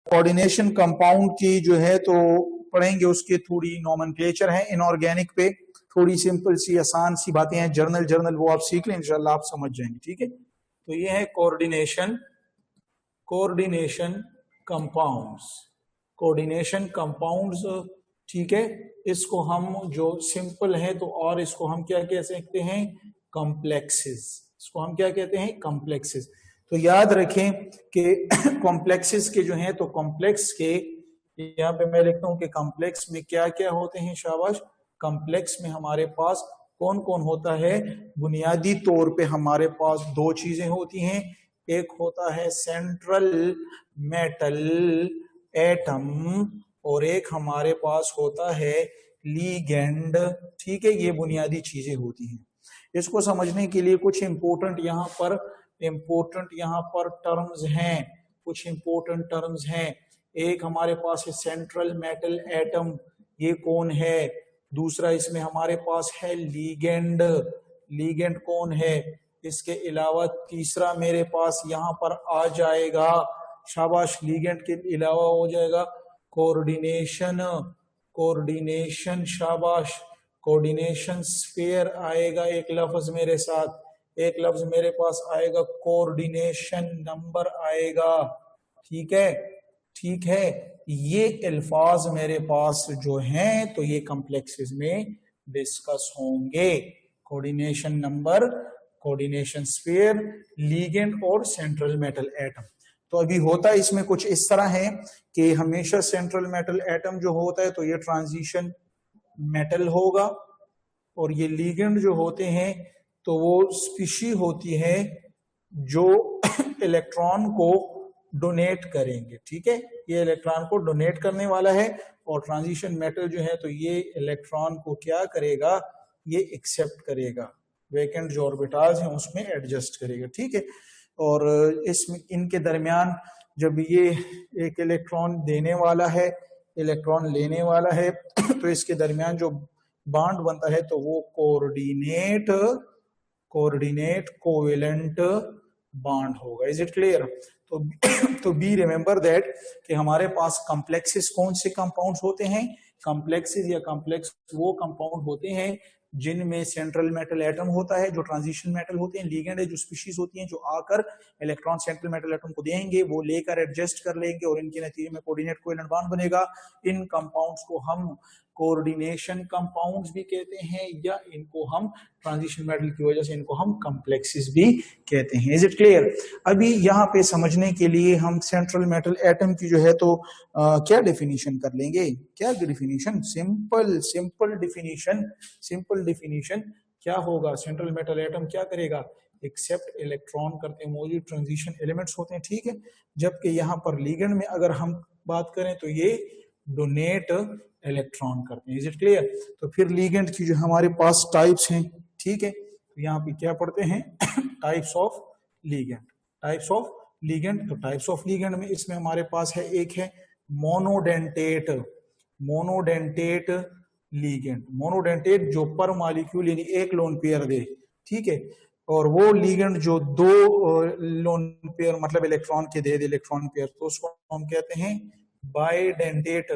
Coordination compound की जो है तो पढ़ेंगे, उसके थोड़ी नॉमेनक्लेचर है इनऑर्गेनिक पे, थोड़ी सिंपल सी आसान सी बातें हैं, जर्नल वो आप सीख लें, इंशाल्लाह आप समझ जाएंगे। ठीक है, तो ये है कोऑर्डिनेशन कंपाउंड्स। ठीक है, इसको हम जो सिंपल है तो, और इसको हम क्या कह सकते हैं, कॉम्प्लेक्सेस। इसको हम क्या कहते हैं, कॉम्प्लेक्सेस। तो याद रखें कि कॉम्प्लेक्सेस के जो हैं तो कॉम्प्लेक्स के यहाँ पे मैं लिखता हूं कि कॉम्प्लेक्स में क्या क्या होते हैं। शाबाश। कॉम्प्लेक्स में हमारे पास कौन कौन होता है? बुनियादी तौर पे हमारे पास दो चीजें होती हैं, एक होता है सेंट्रल मेटल एटम और एक हमारे पास होता है लीगेंड। ठीक है, ये बुनियादी चीजें होती हैं। इसको समझने के लिए कुछ इंपॉर्टेंट यहाँ पर टर्म्स हैं, कुछ इंपॉर्टेंट टर्म्स हैं। एक हमारे पास है सेंट्रल मेटल एटम, ये कौन है? दूसरा इसमें हमारे पास है लीगेंड, लीगेंड कौन है? इसके अलावा तीसरा मेरे पास यहाँ पर आ जाएगा, शाबाश, लीगेंड के अलावा हो जाएगा कोऑर्डिनेशन, शाबाश, कोऑर्डिनेशन स्फीयर आएगा एक लफ्ज मेरे साथ, एक लफ्ज मेरे पास आएगा कोऑर्डिनेशन नंबर आएगा। ठीक है, ठीक है, ये अल्फाज मेरे पास जो हैं तो ये कॉम्प्लेक्सेस में डिस्कस होंगे। Coordination number, coordination sphere, ligand और सेंट्रल मेटल एटम। तो अभी होता है इसमें कुछ इस तरह है कि हमेशा सेंट्रल मेटल एटम जो होता है तो ये ट्रांजिशन मेटल होगा, और ये लीगेंड जो होते हैं तो वो स्पीशी होती है जो इलेक्ट्रॉन को डोनेट करेंगे। ठीक है, ये इलेक्ट्रॉन को डोनेट करने वाला है, और ट्रांजिशन मेटल जो है तो ये इलेक्ट्रॉन को क्या करेगा, ये एक्सेप्ट करेगा, वैकेंट जो ऑर्बिटल्स हैं उसमें एडजस्ट करेगा। ठीक है, और इसमें इनके दरमियान जब ये एक इलेक्ट्रॉन देने वाला है, इलेक्ट्रॉन लेने वाला है, तो इसके दरमियान जो बॉन्ड बनता है तो वो कोऑर्डिनेट कोवेलेंट बॉन्ड होगा। Is it clear? तो बी रिमेंबर दैट कि हमारे पास कॉम्प्लेक्सेस कौन से कंपाउंड्स होते हैं? कॉम्प्लेक्सेस या कॉम्प्लेक्स वो कंपाउंड होते हैं जिनमें सेंट्रल मेटल एटम होता है जो ट्रांजिशन मेटल होते हैं, लीगेंड है जो स्पीशीज होती हैं जो आकर इलेक्ट्रॉन सेंट्रल मेटल एटम को देंगे, वो लेकर एडजस्ट कर लेंगे और इनके नतीजे में कोऑर्डिनेट कोवेलेंट बॉन्ड बनेगा। इन कंपाउंड्स को हम कोऑर्डिनेशन कंपाउंड्स भी कहते हैं, या इनको हम ट्रांजिशन मेटल की वजह से इनको हम कॉम्प्लेक्सेस भी कहते हैं। Is it clear? अभी यहाँ पे समझने के लिए हम सेंट्रल मेटल एटम की जो है तो क्या डेफिनेशन कर लेंगे। क्या डेफिनेशन? सिंपल डिफिनीशन क्या होगा? सेंट्रल मेटल एटम क्या करेगा? एक्सेप्ट इलेक्ट्रॉन करते मौजूद ट्रांजिशन एलिमेंट्स होते हैं। ठीक है, जबकि यहाँ पर लीगेंड में अगर हम बात करें तो ये डोनेट इलेक्ट्रॉन करते हैं। Is it clear? तो फिर लीगेंड की जो हमारे पास टाइप्स हैं, ठीक है, तो यहाँ पे क्या पढ़ते हैं टाइप्स ऑफ लीगेंड। तो टाइप्स ऑफ लीगेंड में इसमें हमारे पास है, एक है मोनोडेंटेट लीगेंड, मोनोडेंटेट जो पर मॉलिक्यूल यानी एक लोन पेयर दे। ठीक है, और वो लीगेंड जो दो लोन पेयर मतलब इलेक्ट्रॉन के दे इलेक्ट्रॉन पेयर, तो उसको हम कहते हैं बाइडेंटेट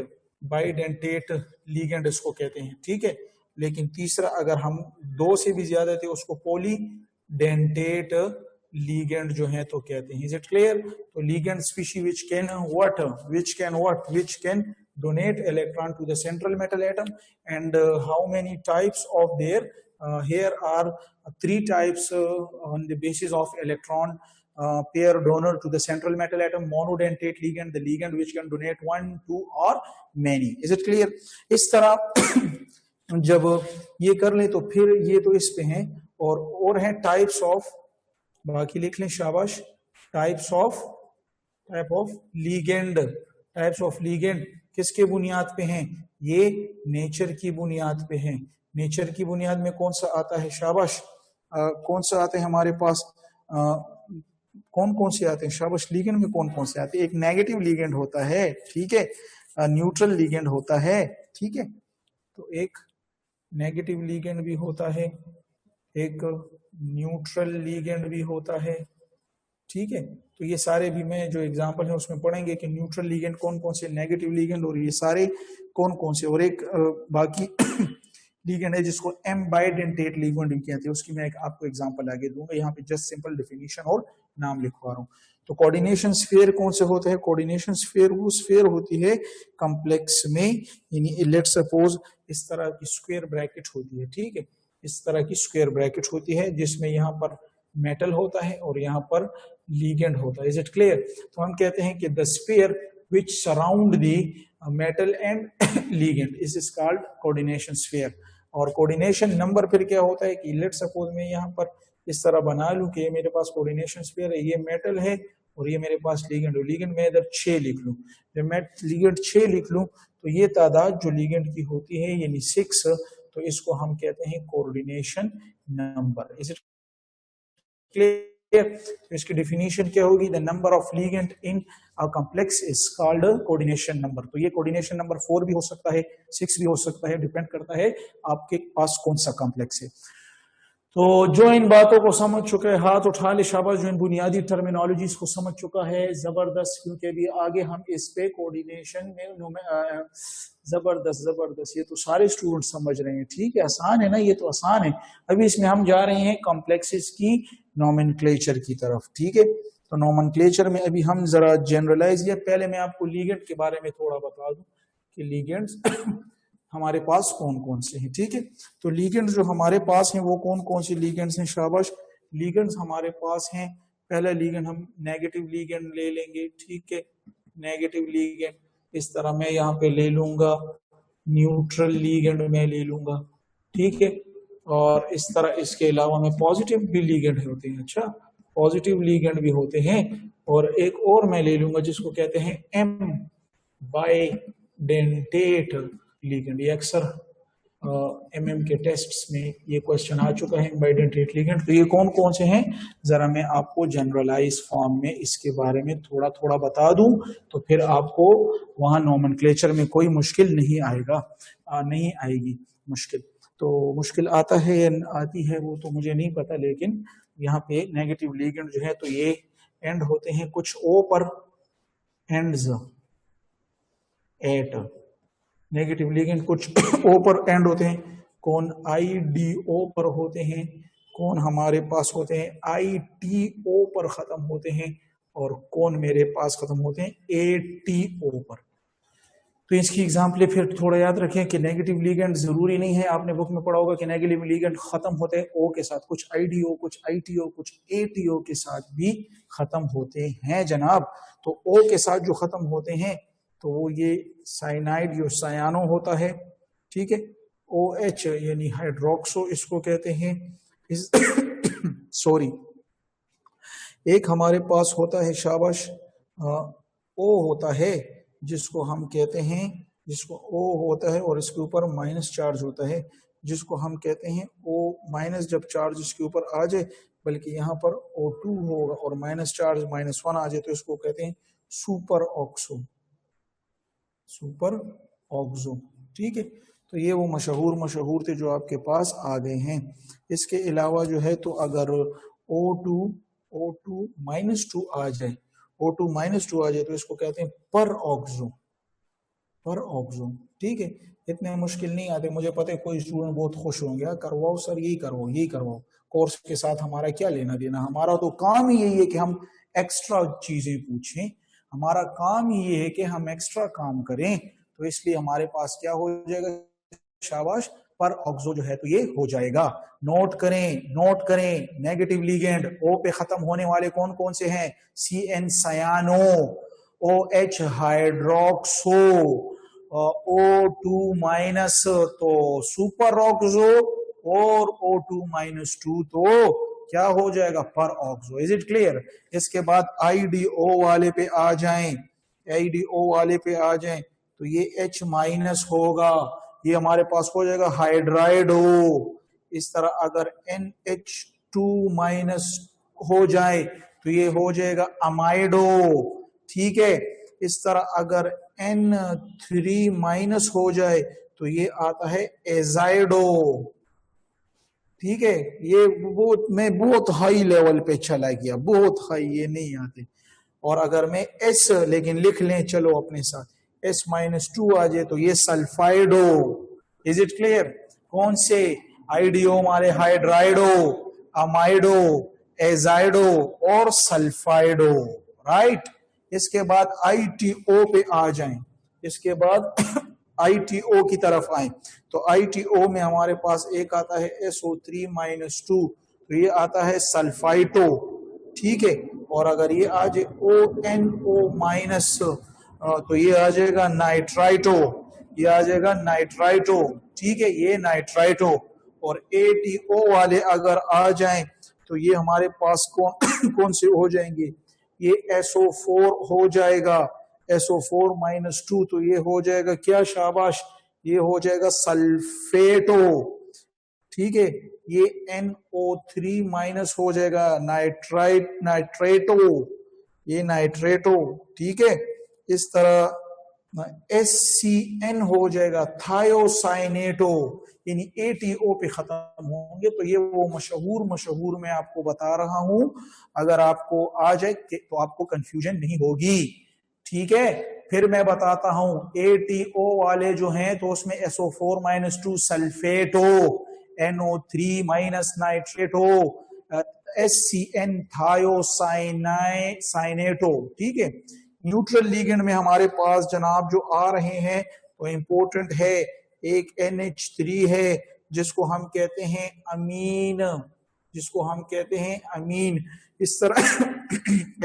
लीगेंड इसको कहते हैं। ठीक है, लेकिन तीसरा अगर हम दो से भी ज्यादा थे उसको पॉलीडेंटेट लीगेंड जो है तो कहते हैं। Is it clear? तो ligand species which can donate electron to the central metal atom, and how many types of there? Here are 3 types on the basis of electron pair donor to the central metal atom: monodentate ligand, the ligand which can donate 1, 2 or many. Is it clear? इस तरह जब ये कर ले तो फिर ये तो इस पे हैं, और है टाइप्स ऑफ, बाकी लिख लें, शाबाश, टाइप्स ऑफ लीगेंड किसके बुनियाद पे हैं? ये नेचर की बुनियाद पे हैं। नेचर की बुनियाद में कौन सा आता है? शाबाश, कौन सा आता है हमारे पास? कौन से आते हैं? शाबाश, लीगेंड में कौन से आते हैं? एक नेगेटिव लीगेंड होता है, ठीक है, न्यूट्रल लीगेंड होता है। ठीक है, तो एक नेगेटिव लीगेंड भी होता है, एक न्यूट्रल लीगेंड भी होता है। ठीक है, तो तो ये सारे भी मैं जो एग्जांपल है उसमें पढ़ेंगे कि न्यूट्रल लिगेंड कौन कौन से, नेगेटिव लिगेंड, और ये सारे कौन कौन से, और एक बाकी लिगेंड है जिसको एम बाइडेंटेट लिगेंड भी कहते हैं, उसकी मैं आपको एग्जांपल आगे दूंगा। यहाँ पे जस्ट सिंपल डेफिनेशन और नाम लिखवा रहा हूँ। तो कोऑर्डिनेशन स्फीयर कौन से होते हैं? कोऑर्डिनेशन स्फीयर वो स्फीयर होती है कॉम्प्लेक्स में, यानी लेट्स सपोज इस तरह की स्क्वायर ब्रैकेट होती है, ठीक है, इस तरह की स्क्वायर ब्रैकेट होती है जिसमें यहाँ पर मेटल होता है और यहाँ पर लिगेंड होता है। Is it clear? तो हम कहते हैं कि the sphere which surround the metal and ligand is called coordination sphere. और कोऑर्डिनेशन नंबर फिर क्या होता है कि लेट सपोज मैं यहाँ पर इस तरह बना लूं कि ये मेरे पास कोऑर्डिनेशन स्फीयर है, ये मेटल है और ये मेरे पास लिगेंड है। लिगेंड में इधर 6 लिख लूं, जब मैं लिगेंड 6 लिख लूं तो ये तादाद जो लिगेंड की होती है यानी 6, तो इसको हम कहते हैं coordination number. Is it clear? तो इसकी डेफिनेशन क्या होगी? The number of ligand in a complex is called coordination number. तो ये कोऑर्डिनेशन नंबर 4 भी हो सकता है, 6 भी हो सकता है, डिपेंड करता है आपके पास कौन सा कॉम्प्लेक्स है। तो जो इन बातों को समझ चुका है हाथ उठा ले, शाबाश। जो इन बुनियादी टर्मिनोलॉजीज को समझ चुका है जबरदस्त, क्योंकि अभी आगे हम इस पे कोऑर्डिनेशन में जबरदस्त जबरदस्त, ये तो सारे स्टूडेंट समझ रहे हैं, ठीक है, आसान है ना, ये तो आसान है। अभी इसमें हम जा रहे हैं कॉम्प्लेक्सेस की नोमेनक्लेचर की तरफ, ठीक है। तो नोमेनक्लेचर में अभी हम जरा जनरलाइज, या पहले मैं आपको लिगेंड के बारे में थोड़ा बता दूं कि लिगेंड्स हमारे पास कौन कौन से हैं, ठीक है। तो लिगेंड्स जो हमारे पास हैं वो कौन कौन से लिगेंड्स हैं? शाबाश। लिगेंड्स हमारे पास हैं, पहला लिगेंड हम नेगेटिव लिगेंड ले लेंगे, ठीक है। नेगेटिव लिगेंड इस तरह मैं यहाँ पे ले लूंगा, न्यूट्रल लिगेंड मैं ले लूंगा, ठीक है। और इस तरह इसके अलावा में पॉजिटिव भी लिगेंड होते हैं, अच्छा, पॉजिटिव लिगेंड भी होते हैं। और एक और मैं ले लूंगा जिसको कहते हैं एम बाइडेंटेट लिगेंड। ये अक्सर एमएम के टेस्ट्स में ये क्वेश्चन आ चुका है, बाइडेंटेट लिगेंड। तो ये कौन कौन से हैं जरा मैं आपको जनरलाइज फॉर्म में इसके बारे में थोड़ा थोड़ा बता दूं, तो फिर आपको वहां नोमेनक्लेचर में कोई मुश्किल नहीं आएगा, नहीं आएगी मुश्किल। तो मुश्किल आता है या आती है वो तो मुझे नहीं पता, लेकिन यहाँ पे नेगेटिव लिगेंड जो है तो ये एंड होते हैं कुछ ओ पर, एंड्स एट, नेगेटिव लिगेंड कुछ ओ पर एंड होते हैं, कौन IDO पर होते हैं, कौन हमारे पास होते हैं ITO पर खत्म होते हैं, और कौन मेरे पास खत्म होते हैं ATO पर। तो इसकी एग्जाम्पल फिर थोड़ा याद रखें कि नेगेटिव लिगेंड जरूरी नहीं है, आपने बुक में पढ़ा होगा कि नेगेटिव लिगेंड खत्म होते हैं O के साथ, कुछ IDO, कुछ ITO, कुछ ATO के साथ भी खत्म होते हैं जनाब। तो O के साथ जो खत्म होते हैं तो वो ये साइनाइड जो सायानो होता है, ठीक है, OH यानी हाइड्रोक्सो इसको कहते हैं। इस सॉरी, एक हमारे पास होता है, शाबाश, O होता है जिसको हम कहते हैं, जिसको O होता है और इसके ऊपर माइनस चार्ज होता है, जिसको हम कहते हैं O माइनस। जब चार्ज इसके ऊपर आ जाए, बल्कि यहाँ पर O2 होगा और माइनस चार्ज -1 आ जाए, तो इसको कहते हैं सुपर ऑक्सो, सुपर ऑक्सो, ठीक है। तो ये वो मशहूर थे जो आपके पास आ गए हैं। इसके अलावा जो है तो अगर O2 -2 आ जाए, O2 -2 आ जाए तो इसको कहते हैं पर ऑक्सो, पर ऑक्सो, ठीक है। इतने मुश्किल नहीं आते, मुझे पता है कोई स्टूडेंट बहुत खुश होंगे, करवाओ सर, यही करवाओ, यही करवाओ, कोर्स के साथ हमारा क्या लेना देना, हमारा तो काम ही यही है कि हम एक्स्ट्रा चीजें पूछें, हमारा काम ही ये है कि हम एक्स्ट्रा काम करें। तो इसलिए हमारे पास क्या हो जाएगा, शाबाश, पर ऑक्सो जो है तो ये हो जाएगा। नोट करें नेगेटिव लिगेंड O पे खत्म होने वाले कौन कौन से हैं? CN सायानो, OH hydroxo, O2 minus तो सुपर ऑक्सो, और O2 -2 तो क्या हो जाएगा, पर ऑक्सो। Is it clear? इसके बाद IDO वाले पे आ जाएं, IDO वाले पे आ जाएं तो ये H माइनस होगा, ये हमारे पास हो जाएगा हाइड्राइडो। इस तरह अगर NH2 माइनस हो जाए तो ये हो जाएगा अमाइडो, ठीक है। इस तरह अगर N3 माइनस हो जाए तो ये आता है एजाइडो, ठीक है। ये बहुत मैं बहुत हाई लेवल पे चला गया, बहुत हाई, ये नहीं आते। और अगर मैं S लेकिन लिख लें चलो अपने साथ S-2 आ जाए तो ये सल्फाइडो। Is it clear? कौन से? आइडियो हमारे हाइड्राइडो, अमाइडो, एजाइडो और सल्फाइडो, राइट। इसके बाद ITO पे आ जाएं, इसके बाद ITO की तरफ आए तो ITO में हमारे पास एक आता है SO3-2, तो ये आता है सल्फाइटो, ठीक है। और अगर ये आ जाए ONO- तो ये आ जाएगा नाइट्राइटो, ये आ जाएगा नाइट्राइटो, ठीक है, ये नाइट्राइटो। और ATO वाले अगर आ जाएं तो ये हमारे पास कौन से हो जाएंगे? ये SO4 हो जाएगा, SO4-2, तो ये हो जाएगा क्या? शाबाश, ये हो जाएगा सल्फेटो, ठीक है। ये NO3- हो जाएगा नाइट्रेटो, ये नाइट्रेटो, ठीक है। इस तरह SCN हो जाएगा थायोसाइनेटो, यानी ATO पे खत्म होंगे। तो ये वो मशहूर मैं आपको बता रहा हूं, अगर आपको आ जाए तो आपको कंफ्यूजन नहीं होगी, ठीक है। फिर मैं बताता हूं ATO वाले जो हैं तो उसमें SO4-2 सल्फेटो, NO3- नाइट्रेटो, SCN थायोसाइनेटो, ठीक है। न्यूट्रल लिगेंड में हमारे पास जनाब जो आ रहे हैं तो इंपॉर्टेंट है, एक NH3 है जिसको हम कहते हैं अमीन, जिसको हम कहते हैं अमीन। इस तरह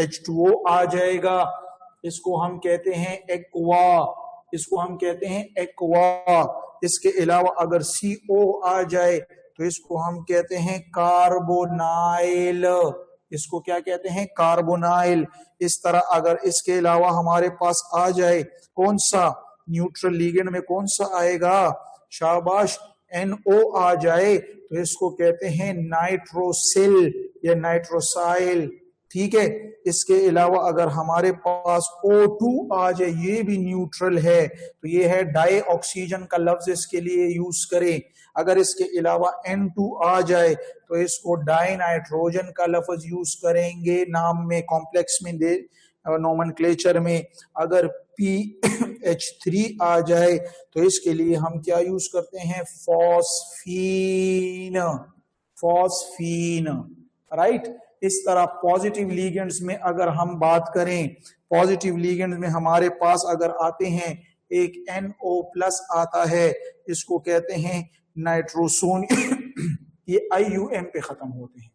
H2O आ जाएगा, इसको हम कहते हैं एक्वा, इसको हम कहते हैं एक्वा। इसके अलावा अगर CO आ जाए तो इसको हम कहते हैं कार्बोनाइल, इसको क्या कहते हैं? कार्बोनाइल। इस तरह अगर इसके अलावा हमारे पास आ जाए कौन सा? न्यूट्रल लिगेंड में कौन सा आएगा? शाबाश, NO आ जाए तो इसको कहते हैं नाइट्रोसिल या नाइट्रोसाइल, ठीक है। इसके अलावा अगर हमारे पास O2 आ जाए, ये भी न्यूट्रल है, तो ये है डाई ऑक्सीजन का लफ्ज इसके लिए यूज करें। अगर इसके अलावा N2 आ जाए तो इसको डाई नाइट्रोजन का लफ्ज यूज करेंगे नाम में, कॉम्प्लेक्स में, दे नोमेनक्लेचर में। अगर PH3 आ जाए तो इसके लिए हम क्या यूज करते हैं? Phosphine, phosphine, right. इस तरह पॉजिटिव लिगेंड्स में अगर हम बात करें, पॉजिटिव लिगेंड्स में हमारे पास अगर आते हैं एक NO+ आता है, इसको कहते हैं नाइट्रोसोनियम। ये IUM पे खत्म होते हैं,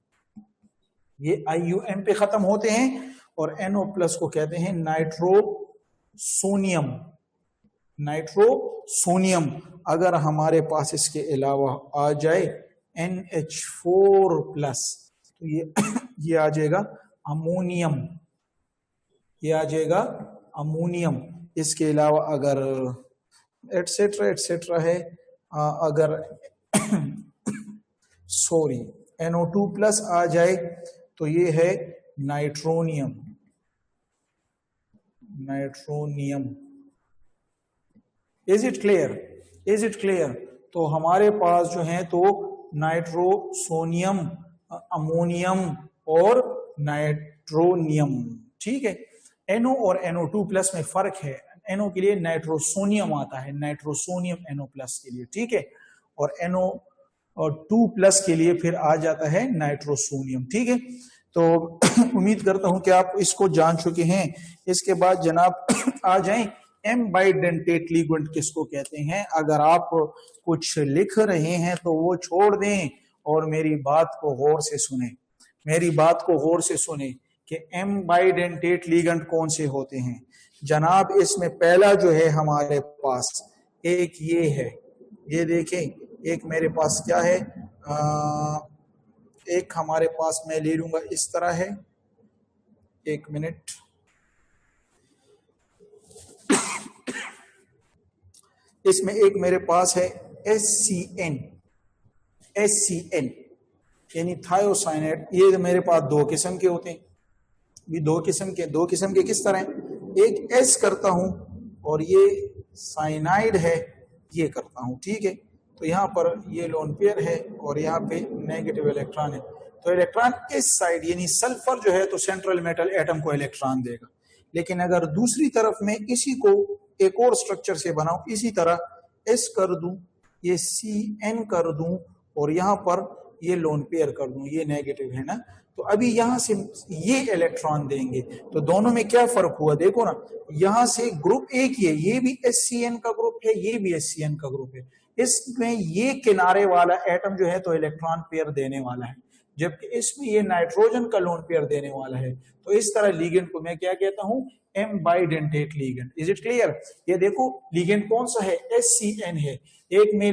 ये IUM पे खत्म होते हैं। और NO+ को कहते हैं नाइट्रोसोनियम, नाइट्रोसोनियम। अगर हमारे पास इसके अलावा आ जाए NH4+, तो ये आ जाएगा अमोनियम, ये आ जाएगा अमोनियम। इसके अलावा अगर एटसेट्रा एटसेट्रा है, अगर सॉरी NO2+ आ जाए तो ये है nitronium, nitronium. Is it clear? Is it clear? तो हमारे पास जो है तो नाइट्रोसोनियम, अमोनियम और नाइट्रोनियम, ठीक है। NO और NO2+ में फर्क है, NO के लिए नाइट्रोसोनियम आता है, नाइट्रोसोनियम NO+ के लिए, ठीक है। और NO2+ के लिए फिर आ जाता है नाइट्रोसोनियम, ठीक है। तो उम्मीद करता हूं कि आप इसको जान चुके हैं। इसके बाद जनाब आ जाएं M बाइडेंटेट लिगेंड किसको कहते हैं। अगर आप कुछ लिख रहे हैं तो वो छोड़ दें और मेरी बात को गौर से सुने, मेरी बात को गौर से सुने कि M बाइडेंटेट लिगेंड कौन से होते हैं। जनाब इसमें पहला जो है हमारे पास एक ये है, ये देखें, एक मेरे पास क्या है, एक हमारे पास मैं ले लूंगा इस तरह है, एक मिनट, इसमें एक मेरे पास है SCN, SCN यानी थायोसाइनेट। ये मेरे पास दो किस्म के होते हैं, ये दो किस्म के किस तरह हैं? एक S करता हूं और ये साइनाइड है, ये करता हूं, ठीक है। तो यहाँ पर ये लोन पेयर है और यहाँ पे नेगेटिव इलेक्ट्रॉन है, तो इलेक्ट्रॉन इस साइड यानी सल्फर जो है तो सेंट्रल मेटल एटम को इलेक्ट्रॉन देगा। लेकिन अगर दूसरी तरफ में इसी को एक और स्ट्रक्चर से बनाऊं, इसी तरह S कर दूं, ये CN कर दूं और यहां पर ये लोन पेयर कर दूं, ये नेगेटिव है ना, तो अभी यहां से ये इलेक्ट्रॉन देंगे, तो दोनों में क्या फर्क हुआ देखो ना, यहां से ग्रुप एक ही है, ये भी SCN का ग्रुप है, ये भी SCN का ग्रुप है, इसमें ये किनारे वाला एटम जो है तो इलेक्ट्रॉन पेयर देने वाला है, जबकि इसमें ये नाइट्रोजन का लोन पेयर देने वाला है। तो इस तरह लीगेंड को मैं क्या कहता हूं, M bidentate ligand. Is it clear? ये देखो लीगेंड कौन सा है, SCN है, एक में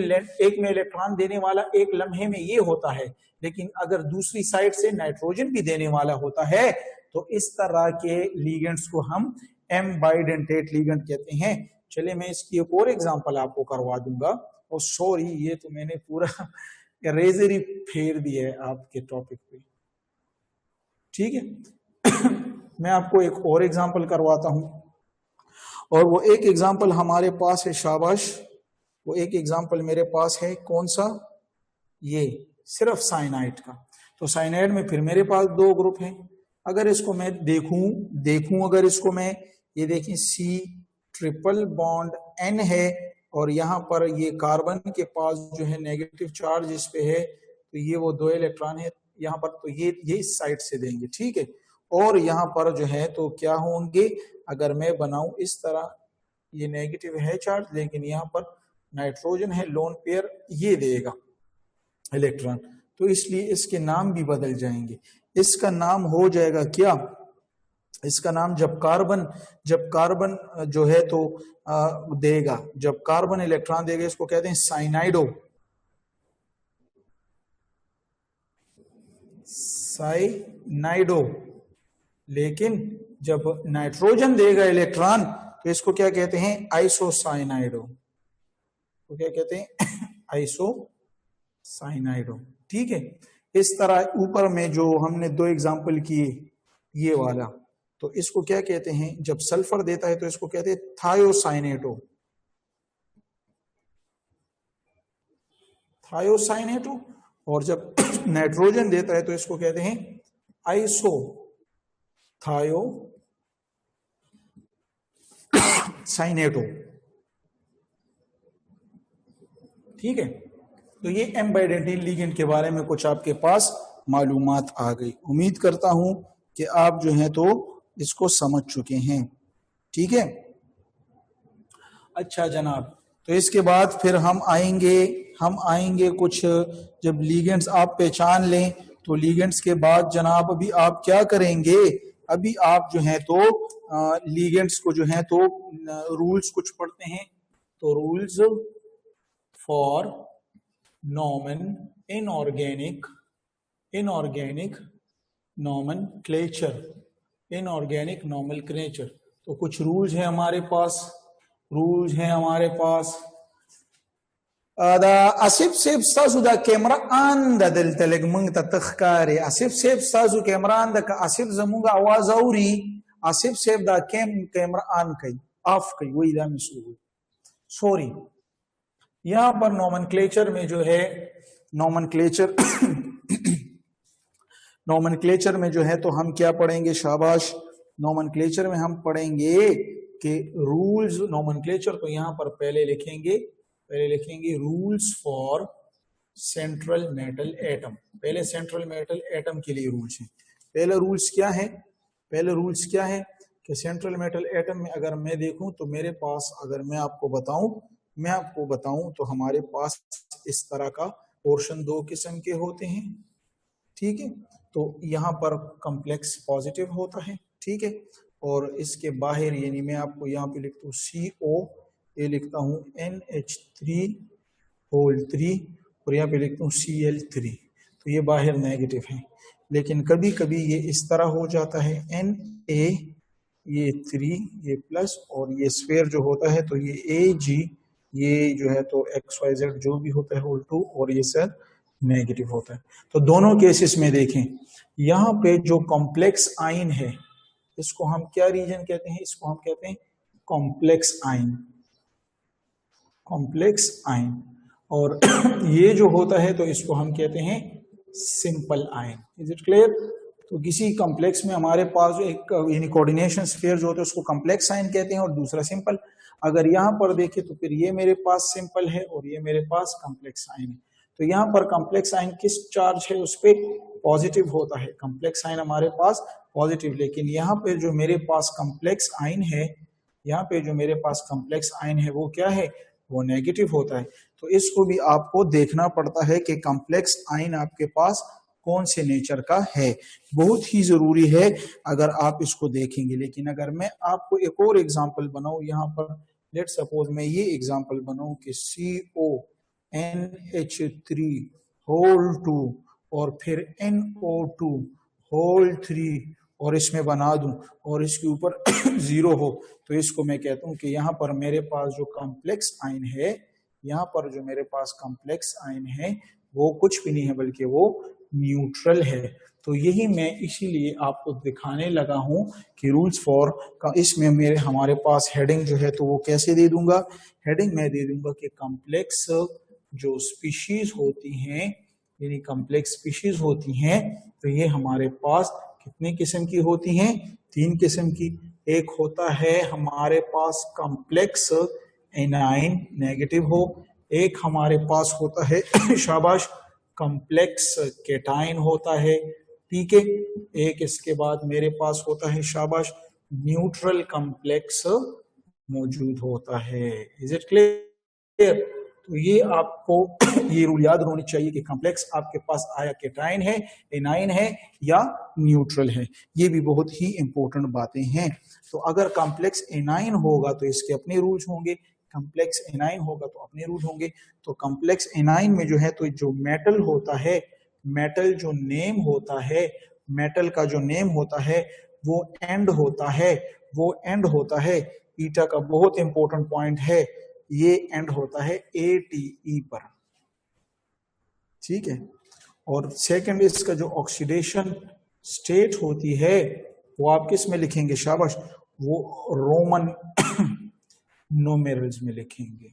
इलेक्ट्रॉन देने वाला एक लम्हे में ये होता है, लेकिन अगर दूसरी साइड से नाइट्रोजन भी देने वाला होता है तो इस तरह के लीगेंड्स को हम एम बाइडेंटेट लीगेंड कहते हैं। चलिए मैं इसकी एक और एग्जांपल आपको करवा दूंगा। और सॉरी, ये तो मैंने पूरा रेजर ही फेर दिया है आपके टॉपिक पे, ठीक है। मैं आपको एक और एग्जांपल करवाता हूं, और वो एक एग्जांपल हमारे पास है, शाबाश, वो एक एग्जांपल मेरे पास है, कौन सा, ये सिर्फ साइनाइड का। तो साइनाइड में फिर मेरे पास दो ग्रुप हैं, अगर इसको मैं देखूं अगर इसको मैं, ये देखें C ट्रिपल बॉन्ड N है और यहाँ पर ये कार्बन के पास जो है नेगेटिव चार्ज इस पे है, तो ये वो दो इलेक्ट्रॉन है यहाँ पर, तो ये इस साइड से देंगे, ठीक है। और यहाँ पर जो है तो क्या होंगे, अगर मैं बनाऊं इस तरह, ये नेगेटिव है चार्ज लेकिन यहाँ पर नाइट्रोजन है, लोन पेयर ये देगा इलेक्ट्रॉन, तो इसलिए इसके नाम भी बदल जाएंगे। इसका नाम हो जाएगा क्या, इसका नाम जब कार्बन जो है तो देगा, जब कार्बन इलेक्ट्रॉन देगा, इसको कहते हैं साइनाइडो। लेकिन जब नाइट्रोजन देगा इलेक्ट्रॉन तो इसको क्या कहते हैं, आइसोसाइनाइडो। तो क्या कहते हैं आइसोसाइनाइडो, ठीक है। इस तरह ऊपर में जो हमने दो एग्जांपल किए, ये वाला, तो इसको क्या कहते हैं, जब सल्फर देता है तो इसको कहते हैं थायोसाइनेटो, और जब नाइट्रोजन देता है तो इसको कहते हैं आइसोथायोसाइनेटो, ठीक है। तो ये एम बाइडेंटेट लिगेंड के बारे में कुछ आपके पास मालूमात आ गई। उम्मीद करता हूं कि आप जो हैं तो इसको समझ चुके हैं, ठीक है। अच्छा जनाब, तो इसके बाद फिर हम आएंगे कुछ, जब लिगेंड्स आप पहचान लें तो लिगेंड्स के बाद जनाब अभी आप क्या करेंगे, अभी आप जो हैं तो लिगेंड्स को जो हैं तो रूल्स कुछ पढ़ते हैं। तो रूल्स फॉर इनऑर्गेनिक नॉमेनक्लेचर, तो कुछ रूल्स हैं हमारे पास, आसिफ सेब साजू दा कैमरा आन दा दिल तलग मंग तखकारे, आसिफ सेब साजू कैमरा आन दा, आसिफ जमुगा आवाज औरी, आसिफ सेब दा कैमरा आन कई ऑफ कई, वही दा मिसू, सॉरी। यहां पर नॉमेनक्लेचर में जो है, नॉमेनक्लेचर में जो है तो हम क्या पढ़ेंगे, शाबाश, नॉमेनक्लेचर में हम पढ़ेंगे कि रूल्स, नॉमेनक्लेचर तो यहां पर पहले लिखेंगे rules for central metal atom. पहले सेंट्रल मेटल एटम के लिए रूल्स हैं। पहले रूल्स क्या है कि सेंट्रल मेटल एटम में अगर मैं देखूं तो मेरे पास, अगर मैं आपको बताऊं तो हमारे पास इस तरह का पोर्शन दो किस्म के होते हैं, ठीक है। तो यहाँ पर कॉम्प्लेक्स पॉजिटिव होता है, ठीक है, और इसके बाहर यानी मैं आपको यहाँ पे लिखता हूँ CO, ये लिखता हूँ NH3 और यहाँ पे लिखता हूँ Cl3, तो ये बाहर नेगेटिव है। लेकिन कभी कभी ये इस तरह हो जाता है, Na ये 3 ये प्लस, और ये स्फीयर जो होता है तो ये Ag ये जो है तो XYZ जो भी होता है होल 2, और ये सर नेगेटिव होता है। तो दोनों केसेस में देखें, यहाँ पे जो कॉम्प्लेक्स आयन है इसको हम क्या रीजन कहते हैं, इसको हम कहते हैं कॉम्प्लेक्स आयन, और ये जो होता है तो इसको हम कहते हैं simple ion. Is it clear? तो किसी कॉम्प्लेक्स में हमारे पास एक यानी कोऑर्डिनेशन स्फीयर जो होते हैं उसको कॉम्प्लेक्स साइन कहते हैं और दूसरा सिंपल। अगर यहाँ पर देखें तो फिर ये मेरे पास सिंपल है और ये मेरे पास कॉम्प्लेक्स साइन है। तो यहाँ पर कॉम्प्लेक्स साइन किस चार्ज है उस पर पॉजिटिव होता है, कॉम्प्लेक्स साइन हमारे पास पॉजिटिव। लेकिन यहाँ पे जो मेरे पास कॉम्प्लेक्स आइन है, यहाँ पे जो मेरे पास कॉम्प्लेक्स आइन है वो क्या है, वो नेगेटिव होता है। तो इसको भी आपको देखना पड़ता है कि कॉम्प्लेक्स आइन आपके पास कौन से नेचर का है, बहुत ही जरूरी है अगर आप इसको देखेंगे। लेकिन अगर मैं आपको एक और एग्जांपल बनाऊं, यहाँ पर लेट सपोज मैं ये एग्जांपल बनाऊं कि CONH3 होल 2 और फिर NO2 होल 3 और इसमें बना दूं और इसके ऊपर 0 हो, तो इसको मैं कहता हूं कि यहाँ पर मेरे पास जो कॉम्प्लेक्स आइन है, यहाँ पर जो मेरे पास कॉम्प्लेक्स आइन है वो कुछ भी नहीं है बल्कि वो न्यूट्रल है। तो यही मैं इसीलिए आपको दिखाने लगा हूं कि रूल्स फॉर का इसमें मेरे हमारे पास हेडिंग जो है तो वो कैसे दे दूंगा, हेडिंग मैं दे दूंगा कि कॉम्प्लेक्स जो स्पीशीज होती हैं यानी कॉम्प्लेक्स स्पीशीज होती हैं तो ये हमारे पास कितने किस्म की होती हैं, 3 किस्म की। एक होता है हमारे पास कॉम्प्लेक्स एनाइन नेगेटिव हो, एक हमारे पास होता है शाबाश कॉम्प्लेक्स केटाइन होता है, ठीक है। एक इसके बाद मेरे पास होता है शाबाश न्यूट्रल कॉम्प्लेक्स मौजूद होता है। Is it clear? तो ये आपको ये रूल याद होनी चाहिए कि कॉम्प्लेक्स आपके पास आया केटाइन है, एनाइन है या न्यूट्रल है। ये भी बहुत ही इंपॉर्टेंट बातें हैं। तो अगर कॉम्प्लेक्स एनाइन होगा तो इसके अपने रूल्स होंगे, कॉम्प्लेक्स एनाइन होगा तो अपने रूल होंगे। तो कॉम्प्लेक्स एनाइन में जो है तो जो मेटल होता है, मेटल जो नेम होता है, मेटल का जो नेम होता है वो एंड होता है, वो एंड होता है ईटा का बहुत इंपॉर्टेंट पॉइंट है, ये एंड होता है ATE पर, ठीक है। और सेकंड इसका जो ऑक्सीडेशन स्टेट होती है वो आप किस में लिखेंगे शाबाश, वो रोमन न्यूमेरल्स में लिखेंगे।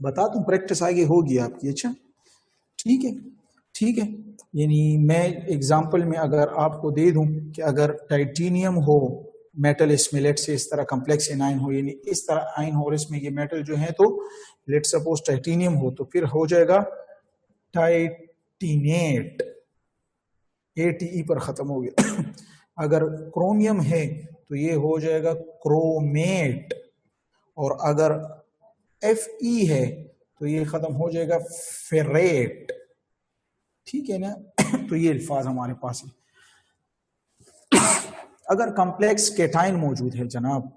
बता दूं प्रैक्टिस आगे होगी आपकी, अच्छा ठीक है, ठीक है। यानी मैं एग्जांपल में अगर आपको दे दूं कि अगर टाइटेनियम हो मेटल, इसमें लेट से इस तरह कॉम्प्लेक्स एनाइन हो यानी इस तरह आइन हो और इसमें ये मेटल जो है तो लेट सपोज टाइटेनियम हो तो फिर हो जाएगा टाइटिनेट, ATE पर खत्म हो गया। अगर क्रोमियम है तो ये हो जाएगा क्रोमेट, और अगर Fe है तो ये खत्म हो जाएगा फेरेट, ठीक है ना। तो ये अल्फाज हमारे पास है। अगर कॉम्प्लेक्स केटाइन मौजूद है जनाब,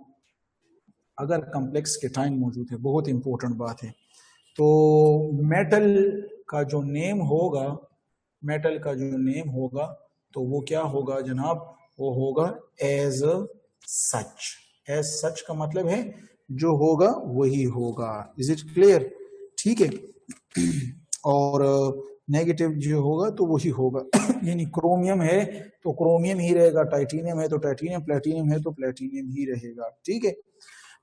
अगर कॉम्प्लेक्स केटाइन मौजूद है, बहुत इंपॉर्टेंट बात है, तो मेटल का जो नेम होगा, मेटल का जो नेम होगा तो वो क्या होगा जनाब, वो होगा एज सच। एज सच का मतलब है जो होगा वही होगा। Is it clear? ठीक है। और नेगेटिव जो होगा तो वही होगा। यानी क्रोमियम है तो क्रोमियम ही रहेगा, टाइटेनियम है तो टाइटेनियम, प्लेटिनियम है तो प्लेटिनियम ही रहेगा, ठीक है।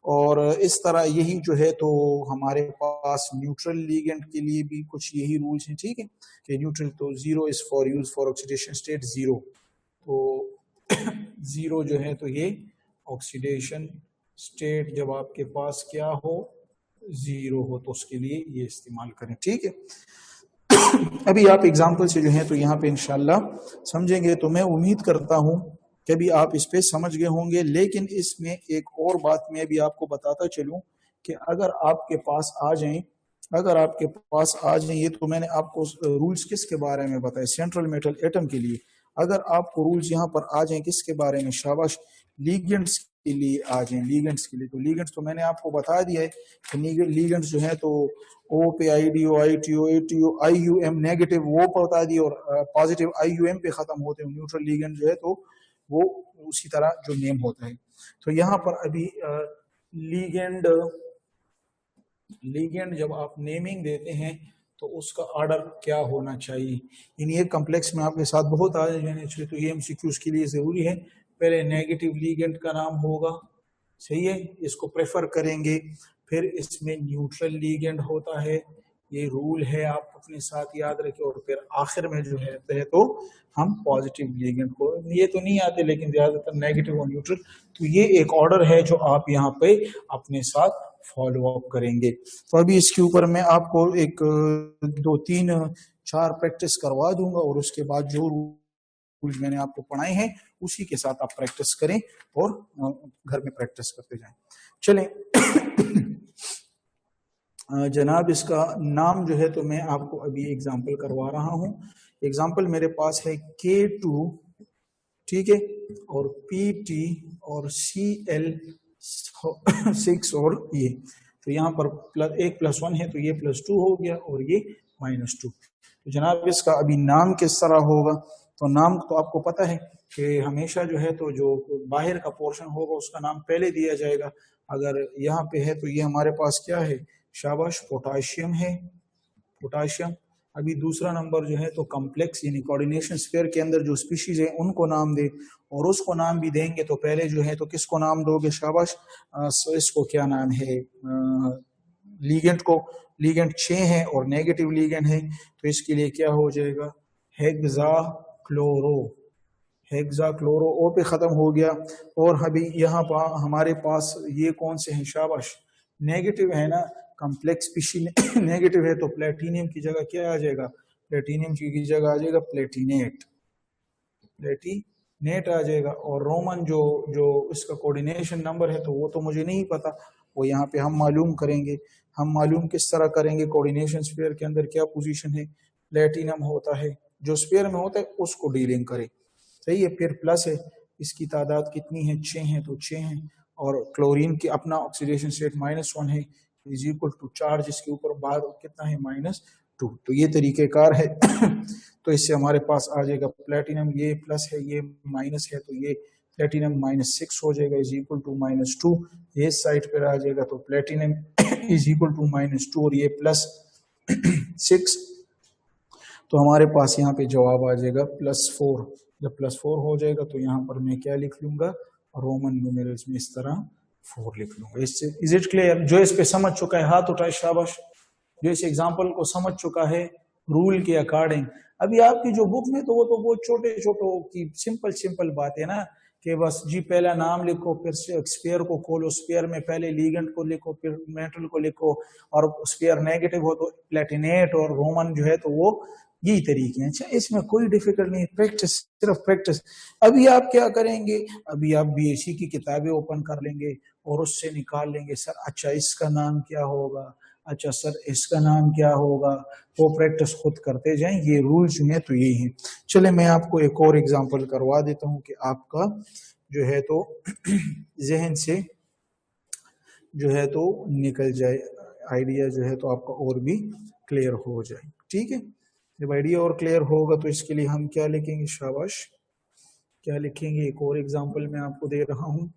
और इस तरह यही जो है तो हमारे पास न्यूट्रल लिगेंड के लिए भी कुछ यही रूल्स हैं, ठीक है। कि न्यूट्रल तो 0 is for use for oxidation state 0, तो 0 जो है तो ये ऑक्सीडेशन स्टेट जब आपके पास क्या हो, 0 हो तो उसके लिए ये इस्तेमाल करें, ठीक है। अभी आप एग्जाम्पल से जो है तो यहाँ पे इंशाल्लाह समझेंगे, तो मैं उम्मीद करता हूँ कि भी आप इस पे समझ गए होंगे। लेकिन इसमें एक और बात मैं भी आपको बताता चलूं कि अगर आपके पास आ जाएं, अगर आपके पास आ जाएं ये तो मैंने आपको रूल्स किसके बारे में बताए, सेंट्रल मेटल एटम के लिए। अगर आपको रूल्स यहाँ पर आ जाएं किसके बारे में, शाबाश लीगेंड्स के लिए आ जाएं, लीगेंड्स के लिए। तो लीगेंड्स तो मैंने आपको बता दिया है कि लीगेंड्स जो है तो O पे IDO, ITO, ATO, IUM negative वो बता दिए, और पॉजिटिव IUM पे खत्म होते हैं। न्यूट्रल लीगेंड जो है तो वो उसी तरह जो नेम होता है। तो यहाँ पर अभी लीगेंड जब आप नेमिंग देते हैं तो उसका ऑर्डर क्या होना चाहिए, इन ये कॉम्प्लेक्स में आपके साथ बहुत आ जाने चाहिए, तो ये MCQs के लिए जरूरी है। पहले नेगेटिव लीगेंड का नाम होगा, सही है, इसको प्रेफर करेंगे। फिर इसमें न्यूट्रल लीगेंड होता है, ये रूल है, आप अपने साथ याद रखें। और फिर आखिर में जो है तो हम पॉजिटिव लिगेंड को, ये तो नहीं आते लेकिन ज्यादातर नेगेटिव और न्यूट्रल, तो ये एक ऑर्डर है जो आप यहाँ पे अपने साथ फॉलो अप करेंगे। तो अभी इसके ऊपर मैं आपको एक 2 3 4 प्रैक्टिस करवा दूंगा और उसके बाद जो रूल्स मैंने आपको पढ़ाए हैं उसी के साथ आप प्रैक्टिस करें और घर में प्रैक्टिस करते जाएं। चलें जनाब, इसका नाम जो है तो मैं आपको अभी एग्जांपल करवा रहा हूं। एग्जांपल मेरे पास है K2, ठीक है, और PT और Cl6 और ये, तो यहाँ पर एक +1 है तो ये +2 हो गया और ये -2। तो जनाब इसका अभी नाम किस तरह होगा? तो नाम तो आपको पता है कि हमेशा जो है तो जो बाहर का पोर्शन होगा उसका नाम पहले दिया जाएगा। अगर यहाँ पे है तो ये हमारे पास क्या है? शाबाश, पोटाशियम है, पोटाशियम। अभी दूसरा नंबर जो है तो कॉम्प्लेक्स यानी कोऑर्डिनेशन स्फीयर के अंदर जो स्पीशीज है उनको नाम दे, और उसको नाम भी देंगे तो पहले जो है तो किसको नाम दोगे? शाबाश, इसको क्या नाम है? लीगेंड को। लीगेंड 6 है और नेगेटिव लीगेंड है तो इसके लिए क्या हो जाएगा? हेक्साक्लोरो। हेक्साक्लोरो ओ पे खत्म हो गया। और अभी यहाँ पर हमारे पास ये कौन से हैं? शाबाश, नेगेटिव है ना, कॉम्प्लेक्स स्पीशी नेगेटिव है तो प्लेटिनियम की जगह क्या आ जाएगा? प्लेटिनियम की जगह आ जाएगा प्लेटिनेट, प्लेटिनेट आ जाएगा। और रोमन जो जो इसका कोऑर्डिनेशन नंबर है तो वो तो मुझे नहीं पता, वो यहाँ पे हम मालूम करेंगे। हम मालूम किस तरह करेंगे? कोऑर्डिनेशन स्फीयर के अंदर क्या पोजीशन है? प्लेटिनम होता है, जो स्फीयर में होता है उसको डीलिंग करे, सही है। फिर प्लस है, इसकी तादाद कितनी है? 6 है तो 6 है। और क्लोरीन की अपना ऑक्सीडेशन स्टेट -1 है, इज इक्वल टू चार्ज इसके ऊपर बाहर कितना है? -2। तो ये तरीकेकार है तो इससे हमारे पास आ जाएगा प्लेटिनम, ये प्लस है ये माइनस है तो ये प्लेटिनम -6 हो जाएगा, इज इक्वल टू -2। ये साइड पर आ जाएगा तो प्लेटिनम इज इक्वल टू -2 और ये +6। तो हमारे पास यहाँ पे जवाब आ जाएगा +4। जब +4 हो जाएगा तो यहाँ पर मैं क्या लिख लूंगा? रोमन न्यूमेरल्स में इस तरह 4 लिख लूंगा। इससे इज इट क्लियर? जो इस पे समझ चुका है हाथ उठाए, शाबाश। जो इस एग्जांपल को समझ चुका है रूल के अकॉर्डिंग। अभी आपकी जो बुक में तो वो तो बहुत छोटे छोटे की सिंपल बात है ना, कि बस जी पहला नाम लिखो, फिर स्फीयर को खोलो, स्फीयर में पहले लीगेंड को लिखो, फिर मेटल को लिखो, और स्फीयर नेगेटिव हो तो प्लेटिनेट, और रोमन जो है तो वो यही तरीके हैं। अच्छा, इसमें कोई डिफिकल्ट नहीं, प्रैक्टिस, सिर्फ प्रैक्टिस। अभी आप क्या करेंगे? अभी आप बीएससी की किताबें ओपन कर लेंगे और उससे निकाल लेंगे, सर अच्छा इसका नाम क्या होगा, अच्छा सर इसका नाम क्या होगा, वो प्रैक्टिस खुद करते जाएं। ये रूल्स हैं तो यही हैं। चले मैं आपको एक और एग्जांपल करवा देता हूं कि आपका जो है तो जहन से जो है तो निकल जाए, आइडिया जो है तो आपका और भी क्लियर हो जाए, ठीक है। जब आइडिया और क्लियर होगा तो इसके लिए हम क्या लिखेंगे? शाबाश, क्या लिखेंगे? एक और एग्जांपल मैं आपको दे रहा हूं।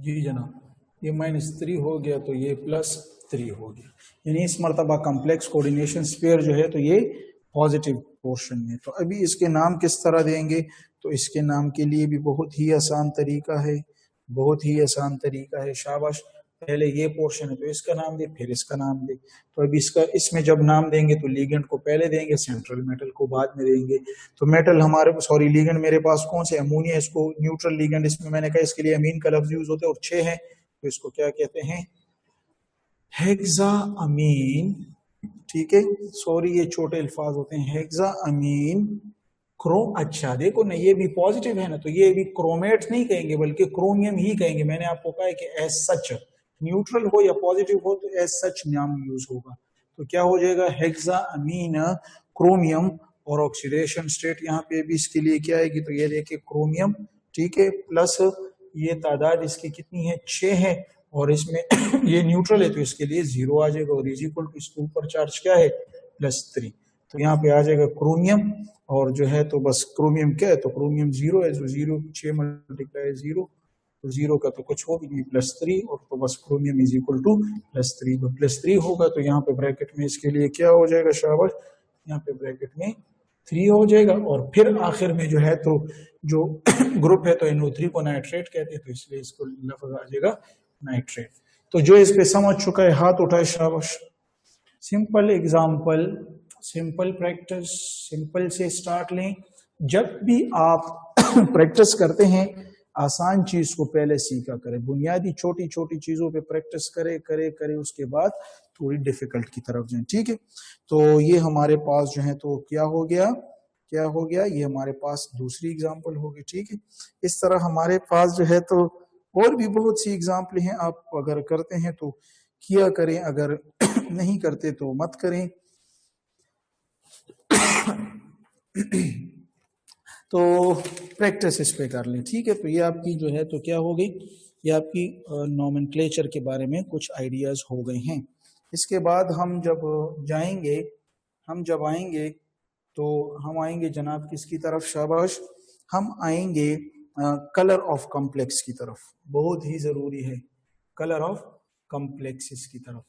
जी जनाब, ये -3 हो गया तो ये +3 हो गया, यानी इस मरतबा कॉम्प्लेक्स कोऑर्डिनेशन स्फीयर जो है तो ये पॉजिटिव पोर्शन में। तो अभी इसके नाम किस तरह देंगे? तो इसके नाम के लिए भी बहुत ही आसान तरीका है, बहुत ही आसान तरीका है। शाबाश, पहले ये पोर्शन है तो इसका नाम दे, फिर इसका नाम दे। तो अभी इसका, इसमें जब नाम देंगे तो लीगेंड को पहले देंगे, सेंट्रल मेटल को बाद में देंगे। तो मेटल हमारे, सॉरी लीगेंड मेरे पास कौन से? अमोनिया, इसको न्यूट्रल लीगेंड इसमें मैंने कहा इसके लिए अमीन का लफ्ज यूज होता है, और 6 है तो इसको क्या कहते हैं? हेक्सा अमीन, ठीक है। सॉरी ये छोटे अल्फाज होते हैं, हेक्सा अमीन अच्छा देखो ना, ये भी पॉजिटिव है ना, तो ये भी क्रोमेट नहीं कहेंगे बल्कि क्रोमियम ही कहेंगे। मैंने आपको कहा है कि एज सच, न्यूट्रल हो या पॉजिटिव हो तो एज सच नाम यूज होगा। तो क्या हो जाएगा? हेक्सा अमीन क्रोमियम, और ऑक्सीडेशन स्टेट यहाँ पे भी इसके लिए क्या आएगी? तो ये देखिए क्रोमियम, ठीक है, प्लस ये तादाद इसकी कितनी है? 6 है, और इसमें ये न्यूट्रल है तो इसके लिए 0 आ जाएगा, और इज इक्वल टू इसके ऊपर चार्ज क्या है? +3। तो यहाँ पे आ जाएगा क्रोमियम, और जो है तो बस क्रोमियम क्या है? तो क्रोमियम 0 है, जो 0 6 × 0 तो 0 का तो कुछ हो भी नहीं, +3, और तो बस क्रोमियम इज इक्वल टू +3, तो +3 होगा तो यहाँ पे ब्रैकेट में इसके लिए क्या हो जाएगा शाबाश, यहाँ पे ब्रैकेट में 3 हो जाएगा। और फिर आखिर में जो है तो जो ग्रुप है तो NO3 को नाइट्रेट कहते हैं, तो इसलिए इसको लफ्ज आ जाएगा नाइट्रेट। तो जो इस पे समझ चुका है हाथ उठाए शाबाश। Simple example, simple practice, simple से स्टार्ट लें। जब भी आप प्रैक्टिस करते हैं आसान चीज को पहले सीखा करें, बुनियादी छोटी छोटी चीजों पे प्रैक्टिस करे करे करे, उसके बाद थोड़ी डिफिकल्ट की तरफ जाएं, ठीक है। तो ये हमारे पास जो है तो क्या हो गया, क्या हो गया, ये हमारे पास दूसरी एग्जाम्पल होगी, ठीक है। इस तरह हमारे पास जो है तो और भी बहुत सी एग्जाम्पल हैं, आप अगर करते हैं तो किया करें, अगर नहीं करते तो मत करें। तो प्रैक्टिस इस पे कर लें, ठीक है। तो ये आपकी जो है तो क्या हो गई, ये आपकी नोमेनक्लेचर के बारे में कुछ आइडियाज हो गए हैं। इसके बाद हम जब जाएंगे, हम जब आएंगे तो हम आएंगे जनाब किसकी तरफ शाबाश, हम आएंगे कलर ऑफ कॉम्प्लेक्स की तरफ। बहुत ही जरूरी है कलर ऑफ कॉम्प्लेक्सेस की तरफ।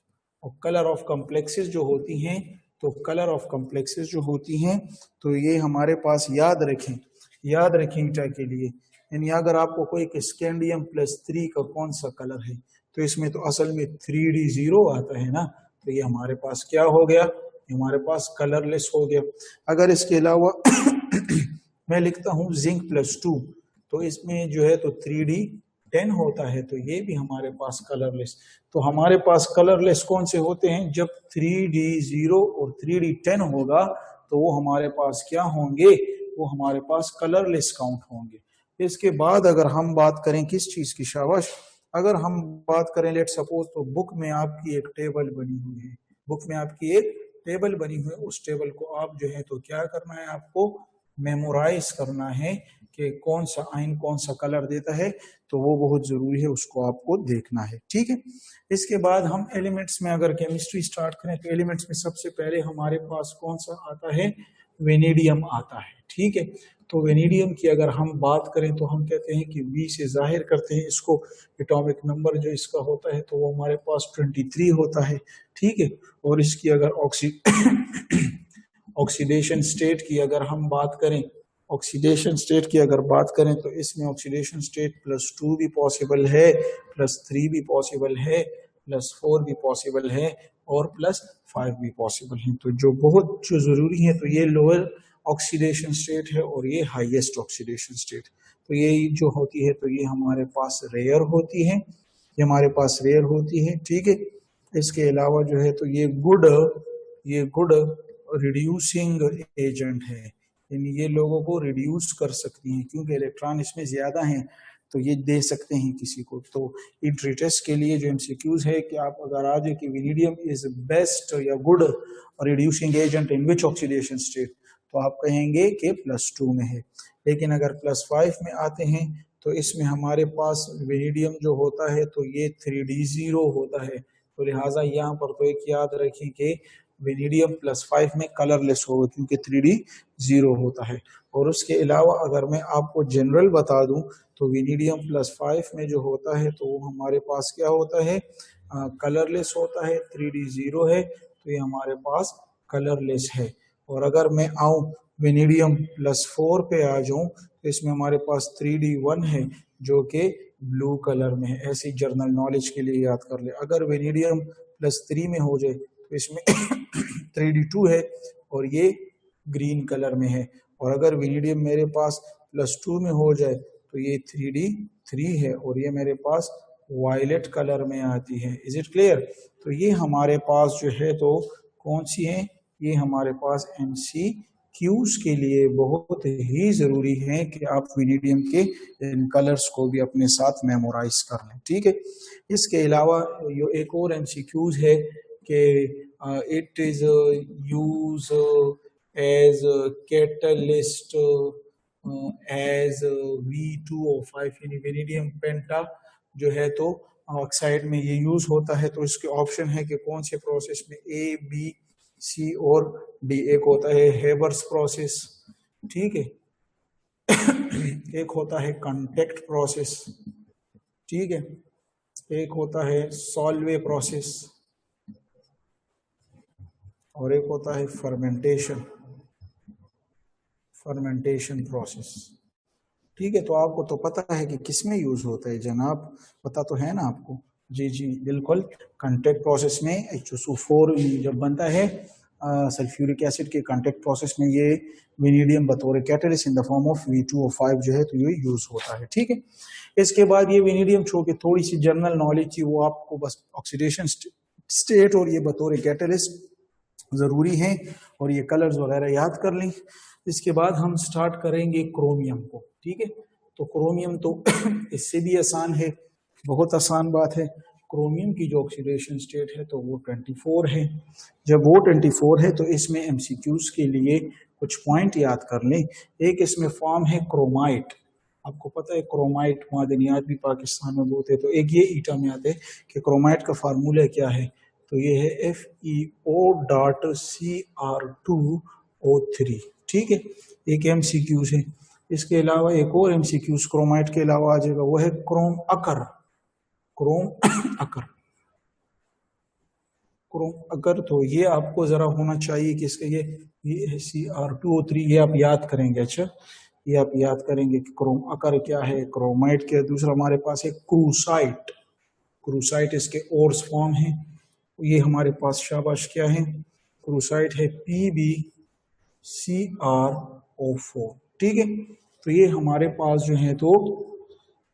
और कलर ऑफ कॉम्प्लेक्सेस जो होती हैं, तो कलर ऑफ कॉम्प्लेक्सेस जो होती हैं तो ये हमारे पास याद रखें, याद रखें ईटा के लिए, यानी अगर आपको कोई स्कैंडियम +3 का कौन सा कलर है तो इसमें तो असल में 3D0 आता है ना, तो ये हमारे पास क्या हो गया, हमारे पास कलरलेस हो गया। अगर इसके अलावा मैं लिखता हूँ जिंक +2, तो इसमें जो है तो 3D10 होता है, तो ये भी हमारे पास कलरलेस। तो हमारे पास कलरलेस कौन से होते हैं, जब 3D0 और 3D10 होगा तो वो हमारे पास क्या होंगे, वो हमारे पास कलरलेस काउंट होंगे। इसके बाद अगर हम बात करें किस चीज की शाबाश, अगर हम बात करें लेट सपोज, तो बुक में आपकी एक टेबल बनी हुई है, बुक में आपकी एक टेबल बनी हुई है, उस टेबल को आप जो है तो क्या करना है, आपको मेमोराइज करना है कि कौन सा आयन कौन सा कलर देता है, तो वो बहुत जरूरी है, उसको आपको देखना है, ठीक है। इसके बाद हम एलिमेंट्स में अगर केमिस्ट्री स्टार्ट करें तो एलिमेंट्स में सबसे पहले हमारे पास कौन सा आता है, वेनेडियम आता है, ठीक है। तो वेनेडियम की अगर हम बात करें तो हम कहते हैं कि V से जाहिर करते हैं इसको, एटॉमिक नंबर जो इसका होता है तो वो हमारे पास 23 होता है, ठीक है। और इसकी अगर ऑक्सीडेशन स्टेट की अगर हम बात करें, ऑक्सीडेशन स्टेट की अगर बात करें तो इसमें ऑक्सीडेशन स्टेट +2 भी पॉसिबल है, +3 भी पॉसिबल है, +4 भी पॉसिबल है, और +5 भी पॉसिबल है। तो जो बहुत जो जरूरी है तो ये लोअर ऑक्सीडेशन स्टेट है और ये हाईएस्ट ऑक्सीडेशन स्टेट। तो ये जो होती है तो ये हमारे पास रेयर होती है, ये हमारे पास रेयर होती है, ठीक है। इसके अलावा जो है तो ये गुड रिड्यूसिंग एजेंट है, यानी ये लोगों को रिड्यूस कर सकती हैं, क्योंकि इलेक्ट्रॉन इसमें ज्यादा हैं तो ये दे सकते हैं किसी को। तो इन ट्रीटेस्ट के लिए जो एमसीक्यूज है कि आप अगर आ जाए कि वेनेडियम इज बेस्ट या good reducing agent in which oxidation state, तो आप कहेंगे कि +2 में है। लेकिन अगर +5 में आते हैं तो इसमें हमारे पास वेनेडियम जो होता है तो ये 3D0 होता है, तो लिहाजा यहाँ पर तो एक याद रखें कि वेनेडियम +5 में कलरलेस होगा क्योंकि 3D0 होता है। और उसके अलावा अगर मैं आपको जनरल बता दूं तो वेनेडियम +5 में जो होता है तो वो हमारे पास क्या होता है, कलरलेस होता है, 3D0 है, तो ये हमारे पास कलरलेस है। और अगर मैं आऊं वेनेडियम +4 पे आ जाऊं तो इसमें हमारे पास 3D1 है जो कि ब्लू कलर में है। ऐसी जर्नल नॉलेज के लिए याद कर ले। अगर वेनेडियम +3 में हो जाए तो इसमें 3D2 है और ये ग्रीन कलर में है। और अगर वेनेडियम मेरे पास +2 में हो जाए तो ये 3D3 है और ये मेरे पास वायलेट कलर में आती है। Is it clear? तो ये हमारे पास जो है तो कौन सी है, ये हमारे पास MCQs के लिए बहुत ही जरूरी है कि आप वेनेडियम के इन कलर्स को भी अपने साथ मेमोराइज कर लें, ठीक है। इसके अलावा जो एक और MCQs है कि it is use as catalyst as V2O5, यानी वेनेडियम पेंटा जो है तो ऑक्साइड में ये यूज होता है। तो इसके ऑप्शन है कि कौन से प्रोसेस में, A, B, C और D। एक होता है हेबर्स प्रोसेस, ठीक है, एक होता है कांटेक्ट प्रोसेस, ठीक है। एक होता है सॉल्वे प्रोसेस और एक होता है फर्मेंटेशन प्रोसेस। ठीक है, तो आपको तो पता है कि किसमें यूज होता है जनाब, पता तो है ना आपको? जी जी बिल्कुल। कांटेक्ट प्रोसेस में H2SO4 जब बनता है सल्फ्यूरिक एसिड के कांटेक्ट प्रोसेस में ये वेनेडियम बतौर catalyst in the form of V2O5 जो है तो ये यूज होता है। ठीक है, इसके बाद ये वेनेडियम छो के थोड़ी सी जनरल नॉलेज थी वो आपको बस ऑक्सीडेशन स्टेट और ये बतौर कैटलिस्ट जरूरी है और ये कलर्स वगैरह याद कर लें। इसके बाद हम स्टार्ट करेंगे क्रोमियम को। ठीक है, तो क्रोमियम तो इससे भी आसान है, बहुत आसान बात है। क्रोमियम की जो ऑक्सीडेशन स्टेट है तो वो 24 है। जब वो 24 है तो इसमें एमसीक्यूज के लिए कुछ पॉइंट याद कर लें। एक इसमें फॉर्म है क्रोमाइट, आपको पता है क्रोमाइट मादनियात भी पाकिस्तान में बहुत है, तो एक ये ईटा में आते हैं कि क्रोमाइट का फार्मूला क्या है, तो ये है FeO.Cr2O3। ठीक है, एक एमसीक्यूज है। इसके अलावा एक और एमसीक्यूज क्रोमाइट के अलावा आ जाएगा, वो है क्रोम अकर। तो ये आपको जरा होना चाहिए कि इसका ये Cr2O3 ये आप याद करेंगे। अच्छा, ये आप याद करेंगे कि क्रोम अकर क्या है, क्रोमाइट क्या है। दूसरा हमारे पास है क्रूसाइट इसके ओर्स फॉर्म है। ये हमारे पास शाबाश क्या है, क्रूसाइट है PbCrO4। ठीक है, तो ये हमारे पास जो है तो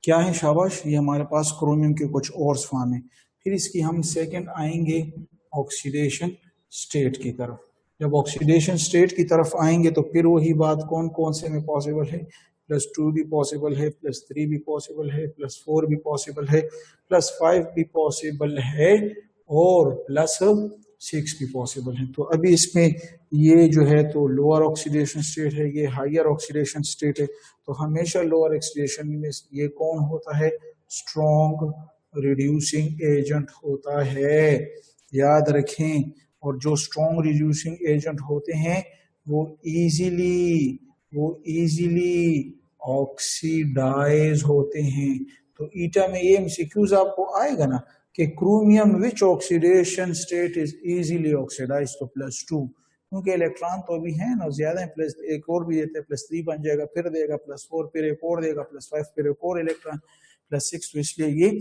क्या है शाबाश, ये हमारे पास क्रोमियम के कुछ और फॉर्म है। फिर इसकी हम सेकंड आएंगे ऑक्सीडेशन स्टेट की तरफ। जब ऑक्सीडेशन स्टेट की तरफ आएंगे तो फिर वही बात कौन कौन से में पॉसिबल है, +2 भी पॉसिबल है, +3 भी पॉसिबल है, +4 भी पॉसिबल है, +5 भी पॉसिबल है और +6 भी पॉसिबल है। तो अभी इसमें ये जो है तो लोअर ऑक्सीडेशन स्टेट है, ये हायर ऑक्सीडेशन स्टेट है। तो हमेशा लोअर ऑक्सीडेशन में ये कौन होता है, स्ट्रॉन्ग रिड्यूसिंग एजेंट होता है, याद रखें। और जो स्ट्रॉन्ग रिड्यूसिंग एजेंट होते हैं वो इजीली ऑक्सीडाइज होते हैं। तो ईटा में ये एमसीक्यूज आपको आएगा ना कि chromium which oxidation state is easily oxidize, तो +2, क्योंकि इलेक्ट्रॉन तो अभी है ना ज्यादा है, प्लस एक और भी देते हैं, +3 बन जाएगा, फिर देगा +4, फिर एक और देगा +5, फिर एक और इलेक्ट्रॉन +6, तो इसलिए ये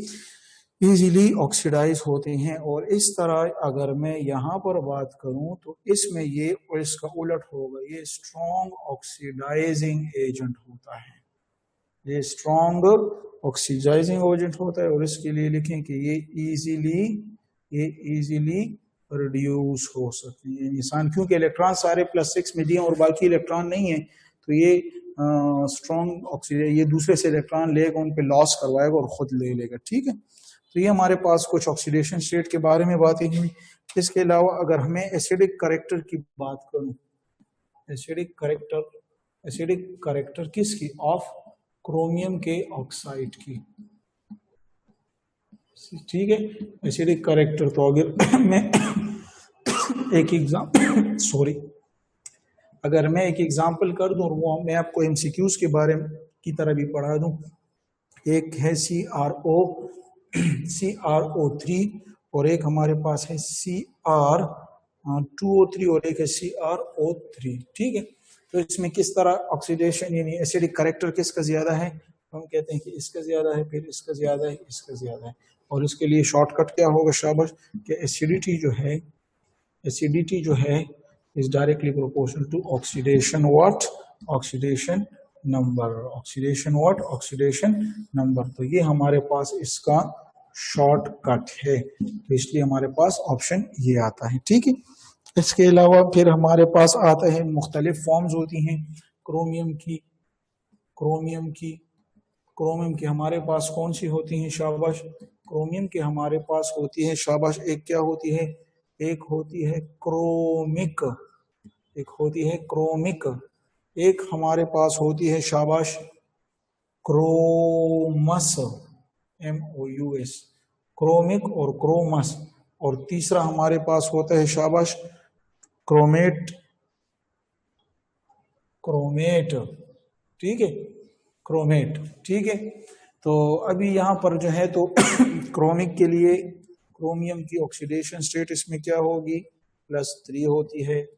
इजीली ऑक्सीडाइज होते हैं। और इस तरह अगर मैं यहाँ पर बात करूं तो इसमें ये और इसका उलट होगा, ये स्ट्रॉन्ग ऑक्सीडाइजिंग एजेंट होता है, ये स्ट्रॉन्ग ऑक्सीडाइजिंग एजेंट होता है। और इसके लिए लिखें कि ये इजीली रिड्यूस हो सकते हैं इंसान, क्योंकि इलेक्ट्रॉन सारे +6 में दिए और बाकी इलेक्ट्रॉन नहीं है, तो ये स्ट्रॉन्ग ऑक्सीडाइज ये दूसरे से इलेक्ट्रॉन लेगा, उन पे लॉस करवाएगा और खुद ले लेगा। ठीक है, तो ये हमारे पास कुछ ऑक्सीडेशन स्टेट के बारे में बातें हुई। इसके अलावा अगर हमें एसिडिक करेक्टर की बात करूं, एसिडिक करेक्टर किसकी, ऑफ क्रोमियम के ऑक्साइड की। ठीक है, एसिडिक करेक्टर। तो अगर मैं एक एग्जांपल कर दूं और वो मैं आपको एमसीक्यूज के बारे में की तरह भी पढ़ा दूं। एक है CrO3 और एक हमारे पास है Cr2O3 और एक है CrO3। ठीक है, तो इसमें किस तरह ऑक्सीडेशन यानी एसिडिक करेक्टर किसका ज्यादा है, हम कहते हैं कि इसका ज्यादा है, फिर इसका ज्यादा है, इसका ज्यादा है। और इसके लिए शॉर्टकट क्या होगा शाबाश, कि एसिडिटी जो है is directly proportional to oxidation number. तो ये हमारे पास इसका शॉर्टकट है, तो इसलिए हमारे पास ऑप्शन ये आता है। ठीक है, इसके अलावा फिर हमारे पास आता है मुख्तलिफ फॉर्म्स होती हैं क्रोमियम की हमारे पास कौन सी होती हैं शाबाश, क्रोमियम की हमारे पास होती है शाबाश, एक क्या होती है, एक होती है क्रोमिक, एक हमारे पास होती है शाबाश क्रोमस, MOUS, क्रोमिक और क्रोमस। और तीसरा हमारे पास होता है शाबाश क्रोमेट। ठीक है, क्रोमेट। ठीक है, तो अभी यहाँ पर जो है तो क्रोमिक के लिए क्रोमियम की ऑक्सीडेशन स्टेट इसमें क्या होगी, +3 होती है।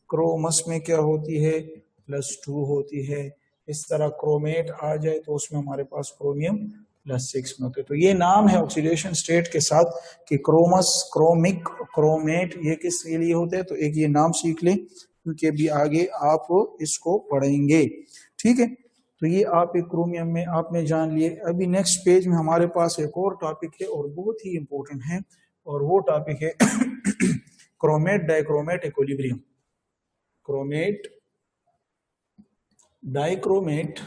क्रोमस में क्या होती है, +2 होती है। इस तरह क्रोमेट आ जाए तो उसमें हमारे पास क्रोमियम +6 में होते हैं। तो ये नाम है ऑक्सीडेशन स्टेट के साथ कि क्रोमस, क्रोमिक, क्रोमेट, ये किसके लिए होते हैं। तो एक ये नाम सीख लें क्योंकि अभी आगे आप इसको पढ़ेंगे, ठीक है। तो ये आप एक क्रोमियम में आपने जान लिए। अभी नेक्स्ट पेज में हमारे पास एक और टॉपिक है और बहुत ही इंपॉर्टेंट है, और वो टॉपिक है chromate dichromate equilibrium. Chromate dichromate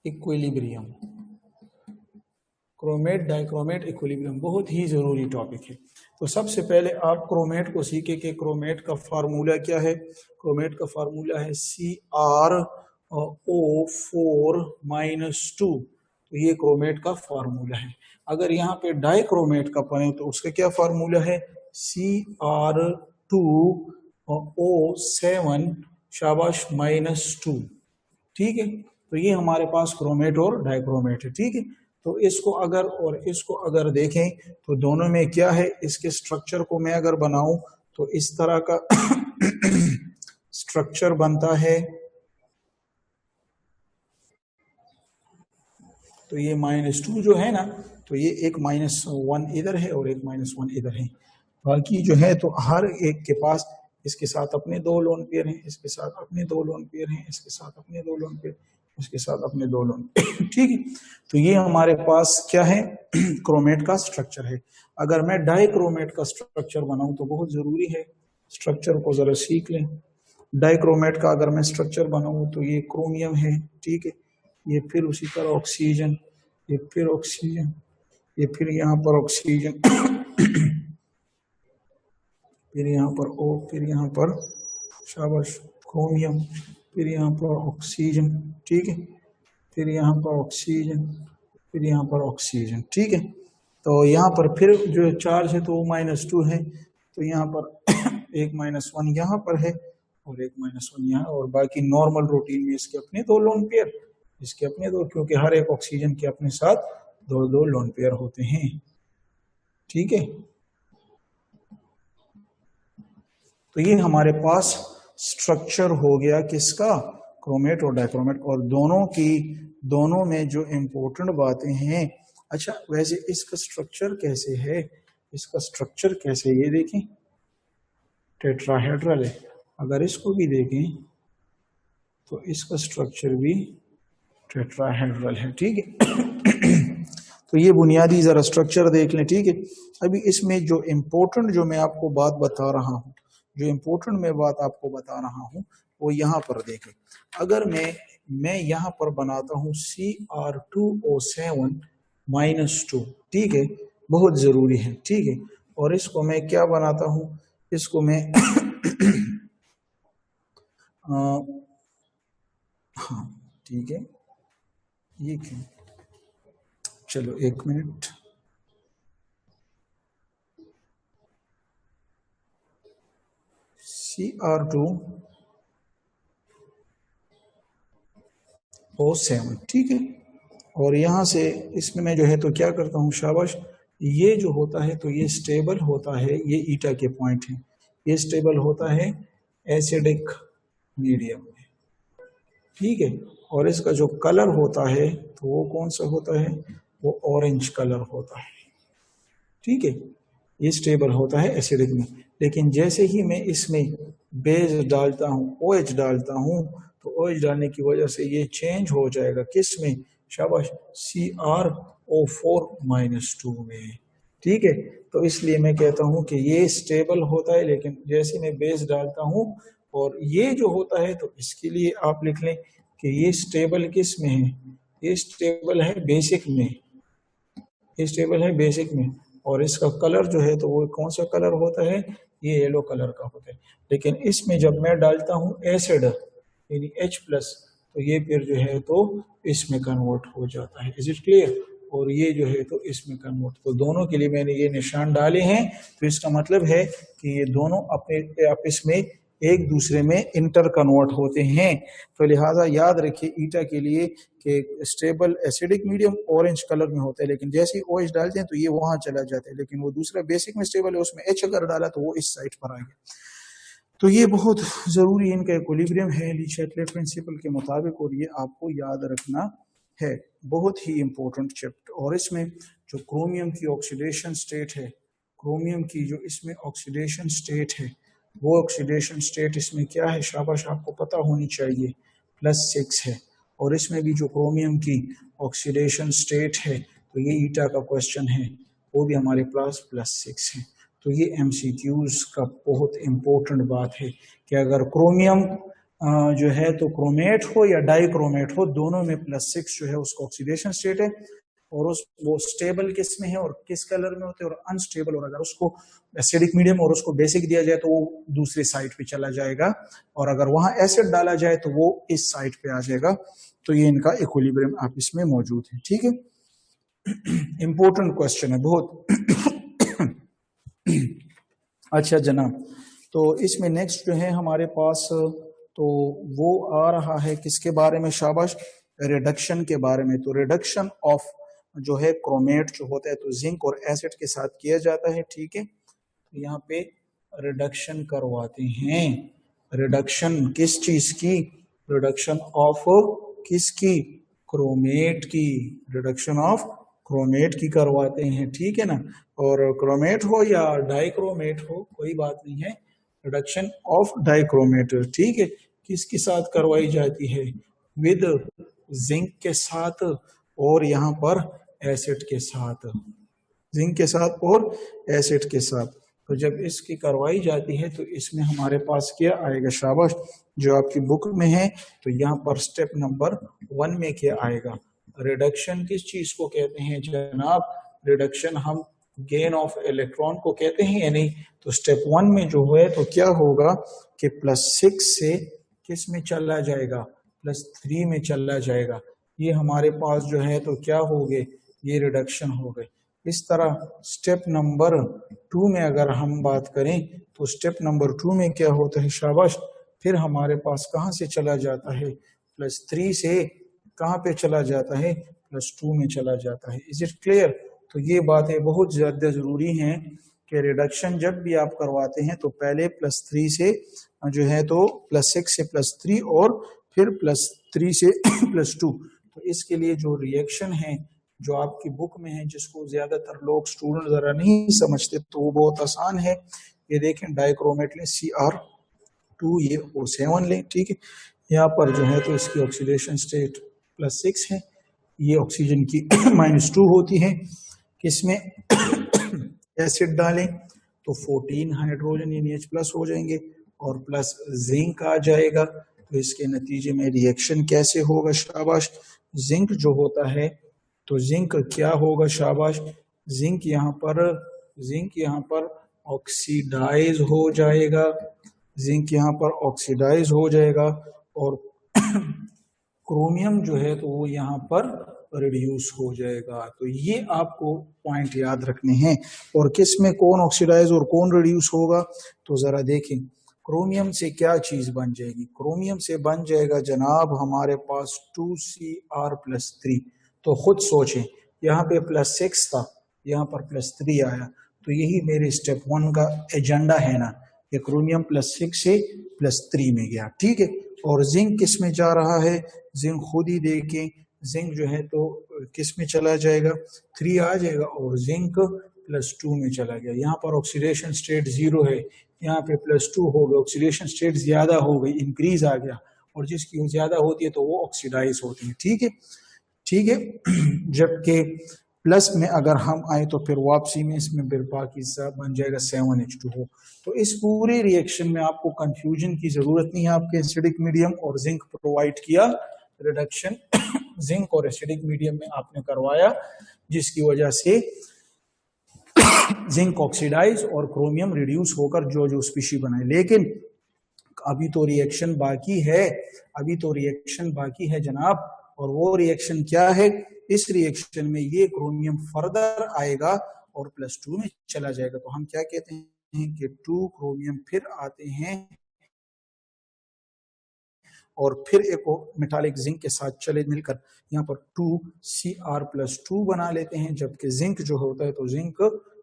equilibrium, chromate dichromate equilibrium बहुत ही जरूरी टॉपिक है। तो सबसे पहले आप क्रोमेट को सीखे कि क्रोमेट का फार्मूला क्या है। क्रोमेट का फार्मूला है CrO4-2। तो ये क्रोमेट का फार्मूला है। अगर यहाँ पे डाइक्रोमेट का पढ़ें तो उसका क्या फार्मूला है, Cr2O7 शाबाश -2, ठीक है। तो ये हमारे पास क्रोमेट और डाइक्रोमेट है, ठीक है। तो इसको अगर और इसको अगर देखें तो दोनों में क्या है, इसके स्ट्रक्चर को मैं अगर बनाऊं तो इस तरह का स्ट्रक्चर बनता है। तो ये -2 जो है ना, तो ये एक -1 इधर है और एक -1 इधर है। बाकी जो है तो हर एक के पास इसके साथ अपने 2 लोन पेयर हैं, इसके साथ अपने 2 लोन पेयर हैं, इसके साथ अपने 2 लोन पेयर, इसके साथ अपने 2 लोन ठीक है। तो ये हमारे पास क्या है, क्रोमेट का स्ट्रक्चर है। अगर मैं डाइक्रोमेट का स्ट्रक्चर बनाऊं तो बहुत जरूरी है, स्ट्रक्चर को जरा सीख लें। डाइक्रोमेट का अगर मैं स्ट्रक्चर बनाऊं तो ये क्रोमियम है, ठीक है। ये फिर उसी तरह ऑक्सीजन, ये फिर ऑक्सीजन, ये फिर यहाँ पर ऑक्सीजन फिर यहाँ पर O, फिर यहाँ पर शाबाश क्रोमियम, फिर यहाँ पर ऑक्सीजन, ठीक है। फिर यहाँ पर ऑक्सीजन, फिर यहाँ पर ऑक्सीजन, ठीक है। तो यहाँ पर फिर जो चार्ज है तो वो -2 है। तो यहाँ पर एक -1 यहाँ पर है और एक -1 यहाँ, और बाकी नॉर्मल रूटीन में इसके अपने 2 लोन पेयर, इसके अपने 2, क्योंकि हर एक ऑक्सीजन के अपने साथ 2 लोन पेयर होते हैं, ठीक है। तो ये हमारे पास स्ट्रक्चर हो गया किसका, क्रोमेट और डाइक्रोमेट। और दोनों में जो इम्पोर्टेंट बातें हैं, अच्छा वैसे इसका स्ट्रक्चर कैसे है, इसका स्ट्रक्चर कैसे, ये देखें टेट्राहेड्रल है। अगर इसको भी देखें तो इसका स्ट्रक्चर भी टेट्राहेड्रल है, ठीक है। तो ये बुनियादी जरा स्ट्रक्चर देख लें, ठीक है। अभी इसमें जो इम्पोर्टेंट जो मैं आपको बात बता रहा हूँ, जो इम्पोर्टेंट मैं बात आपको बता रहा हूँ वो यहाँ पर देखें। अगर मैं यहाँ पर बनाता हूँ Cr2O7 -2, ठीक है, बहुत जरूरी है, ठीक है। और इसको मैं क्या बनाता हूँ, इसको मैं हाँ ठीक है, ये क्यों, चलो एक मिनट, Cr2O7, ठीक है। और यहाँ से इसमें मैं जो है तो क्या करता हूँ, शाबाश, ये जो होता है तो ये स्टेबल होता है, ये ईटा के पॉइंट है, ये स्टेबल होता है एसिडिक मीडियम में, ठीक है। और इसका जो कलर होता है तो वो कौन सा होता है, वो ऑरेंज कलर होता है, ठीक है। ये स्टेबल होता है एसिडिक में। लेकिन जैसे ही मैं इसमें बेस डालता हूँ, OH डालता हूँ, तो OH डालने की वजह से ये चेंज हो जाएगा किस में, शाबाश, CrO4 -2 में, ठीक है। तो इसलिए मैं कहता हूँ कि ये स्टेबल होता है, लेकिन जैसे मैं बेस डालता हूँ, और ये जो होता है तो इसके लिए आप लिख लें कि ये स्टेबल किस में है, ये स्टेबल है बेसिक में, ये स्टेबल है बेसिक में। और इसका कलर जो है तो वो कौन सा कलर होता है, ये येलो कलर का होता है। लेकिन इसमें जब मैं डालता हूँ एसिड यानी H+, तो ये फिर जो है तो इसमें कन्वर्ट हो जाता है। Is it clear? और ये जो है तो इसमें कन्वर्ट, तो दोनों के लिए मैंने ये निशान डाले हैं। तो इसका मतलब है कि ये दोनों अपने आपस में एक दूसरे में इंटर कन्वर्ट होते हैं। तो लिहाजा याद रखिए ईटा के लिए कि stable acidic medium orange colour में होता है, लेकिन जैसे ही OH डालते हैं तो ये वहां चला जाता है, लेकिन वो दूसरा बेसिक में स्टेबल है उसमें H अगर डाला तो वो इस साइड पर आ गया। तो ये बहुत जरूरी इनका इक्विलिब्रियम है ली चैटलेट प्रिंसिपल के मुताबिक, और ये आपको याद रखना है, बहुत ही इंपॉर्टेंट चैप्टर। और इसमें जो क्रोमियम की ऑक्सीडेशन स्टेट है, क्रोमियम की जो इसमें ऑक्सीडेशन स्टेट है, वो ऑक्सीडेशन स्टेट इसमें क्या है, शाबाश आपको पता होनी चाहिए, +6 है। और इसमें भी जो क्रोमियम की ऑक्सीडेशन स्टेट है, तो ये ईटा का क्वेश्चन है, वो भी हमारे पास +6 है। तो ये MCQs का बहुत इंपॉर्टेंट बात है कि अगर क्रोमियम जो है तो क्रोमेट हो या डाइक्रोमेट हो, दोनों में +6 जो है उसका ऑक्सीडेशन स्टेट है, और उस वो स्टेबल किस में है और किस कलर में होते हैं, और अनस्टेबल, और अगर उसको एसिडिक मीडियम और उसको बेसिक दिया जाए तो वो दूसरी साइड पे चला जाएगा, और अगर वहां एसिड डाला जाए तो वो इस साइड पे आ जाएगा। तो ये इनका इक्विलिब्रियम आप इसमें मौजूद है, ठीक है। इंपॉर्टेंट क्वेश्चन है बहुत। अच्छा जनाब, तो इसमें नेक्स्ट जो है हमारे पास, तो वो आ रहा है किसके बारे में, शाबाश, रिडक्शन के बारे में। तो रिडक्शन ऑफ जो है क्रोमेट जो होता है तो जिंक और एसिड के साथ किया जाता है, ठीक है। तो यहाँ पे रिडक्शन करवाते हैं, रिडक्शन किस चीज की, रिडक्शन ऑफ किसकी, क्रोमेट की, रिडक्शन ऑफ क्रोमेट की करवाते हैं, ठीक है ना। और क्रोमेट हो या डाइक्रोमेट हो कोई बात नहीं है, रिडक्शन ऑफ डाइक्रोमेट, ठीक है, किसके साथ करवाई जाती है, विद जिंक के साथ और यहाँ पर एसिड के साथ, जिंक के साथ और एसिड के साथ। तो जब इसकी करवाई जाती है तो इसमें हमारे पास क्या आएगा, शाबाश, जो आपकी बुक में है, तो यहाँ पर स्टेप नंबर 1 में क्या आएगा, रिडक्शन किस चीज को कहते हैं जनाब, रिडक्शन हम गेन ऑफ इलेक्ट्रॉन को कहते हैं या नहीं। तो स्टेप 1 में जो है तो क्या होगा कि +6 से किस में चला जाएगा, +3 में चला जाएगा। ये हमारे पास जो है तो क्या हो गए, ये रिडक्शन हो गए। इस तरह स्टेप नंबर 2 में अगर हम बात करें तो स्टेप नंबर 2 में क्या होता है, शाबाश, फिर हमारे पास कहाँ से चला जाता है, +3 से कहाँ पे चला जाता है, +2 में चला जाता है। Is it clear. तो ये बातें बहुत ज्यादा जरूरी हैं कि रिडक्शन जब भी आप करवाते हैं तो पहले +3 से जो है तो +6 से +3 और फिर +3 से +2। तो इसके लिए जो रिएक्शन है जो आपकी बुक में है, जिसको ज्यादातर लोग स्टूडेंट जरा नहीं समझते, तो वो बहुत आसान है। ये देखें डाइक्रोमेट लें Cr2, ये O7 लें, ठीक है। यहाँ पर जो है तो इसकी ऑक्सीडेशन स्टेट +6 है, ये ऑक्सीजन की -2 होती है। किसमें एसिड डालें तो 14 हाइड्रोजन यानी H+ हो जाएंगे और प्लस जिंक आ जाएगा। तो इसके नतीजे में रिएक्शन कैसे होगा, शाबाश, जिंक जो होता है तो जिंक क्या होगा, शाबाश, जिंक यहाँ पर ऑक्सीडाइज हो जाएगा, जिंक यहाँ पर ऑक्सीडाइज हो जाएगा, और क्रोमियम जो है तो वो यहाँ पर रिड्यूस हो जाएगा। तो ये आपको पॉइंट याद रखने हैं। और किस में कौन ऑक्सीडाइज और कौन रिड्यूस होगा, तो जरा देखें क्रोमियम से क्या चीज बन जाएगी, क्रोमियम से बन जाएगा जनाब हमारे पास 2Cr+3। तो खुद सोचें, यहाँ पे +6 था, यहाँ पर +3 आया, तो यही मेरे स्टेप 1 का एजेंडा है ना, कि क्रोमियम +6 से +3 में गया, ठीक है। और जिंक किस में जा रहा है, जिंक खुद ही देखें, जिंक जो है तो किस में चला जाएगा, 3 आ जाएगा और जिंक +2 में चला गया। यहाँ पर ऑक्सीडेशन स्टेट 0 है, यहाँ पे +2 हो गया, ऑक्सीडेशन स्टेट ज्यादा हो गई, इंक्रीज आ गया, और जिसकी ज्यादा होती है तो वो ऑक्सीडाइज होती है, ठीक है, ठीक है। जबकि प्लस में अगर हम आए तो फिर वापसी में इसमें फिर बाकी सब बन जाएगा 7H2O। तो इस पूरे रिएक्शन में आपको कंफ्यूजन की जरूरत नहीं है, आपके एसिडिक मीडियम और जिंक प्रोवाइड किया, रिडक्शन जिंक और एसिडिक मीडियम में आपने करवाया, जिसकी वजह से जिंक ऑक्सीडाइज और क्रोमियम रिड्यूस होकर जो स्पीशी बनाए। लेकिन अभी तो रिएक्शन बाकी है, अभी तो रिएक्शन बाकी है जनाब। और वो रिएक्शन क्या है, इस रिएक्शन में ये क्रोमियम फर्दर आएगा और +2 में चला जाएगा। तो हम क्या कहते हैं कि 2 क्रोमियम फिर आते हैं और फिर एक मेटालिक जिंक के साथ चले मिलकर यहाँ पर 2Cr+2 बना लेते हैं, जबकि जिंक जो होता है तो जिंक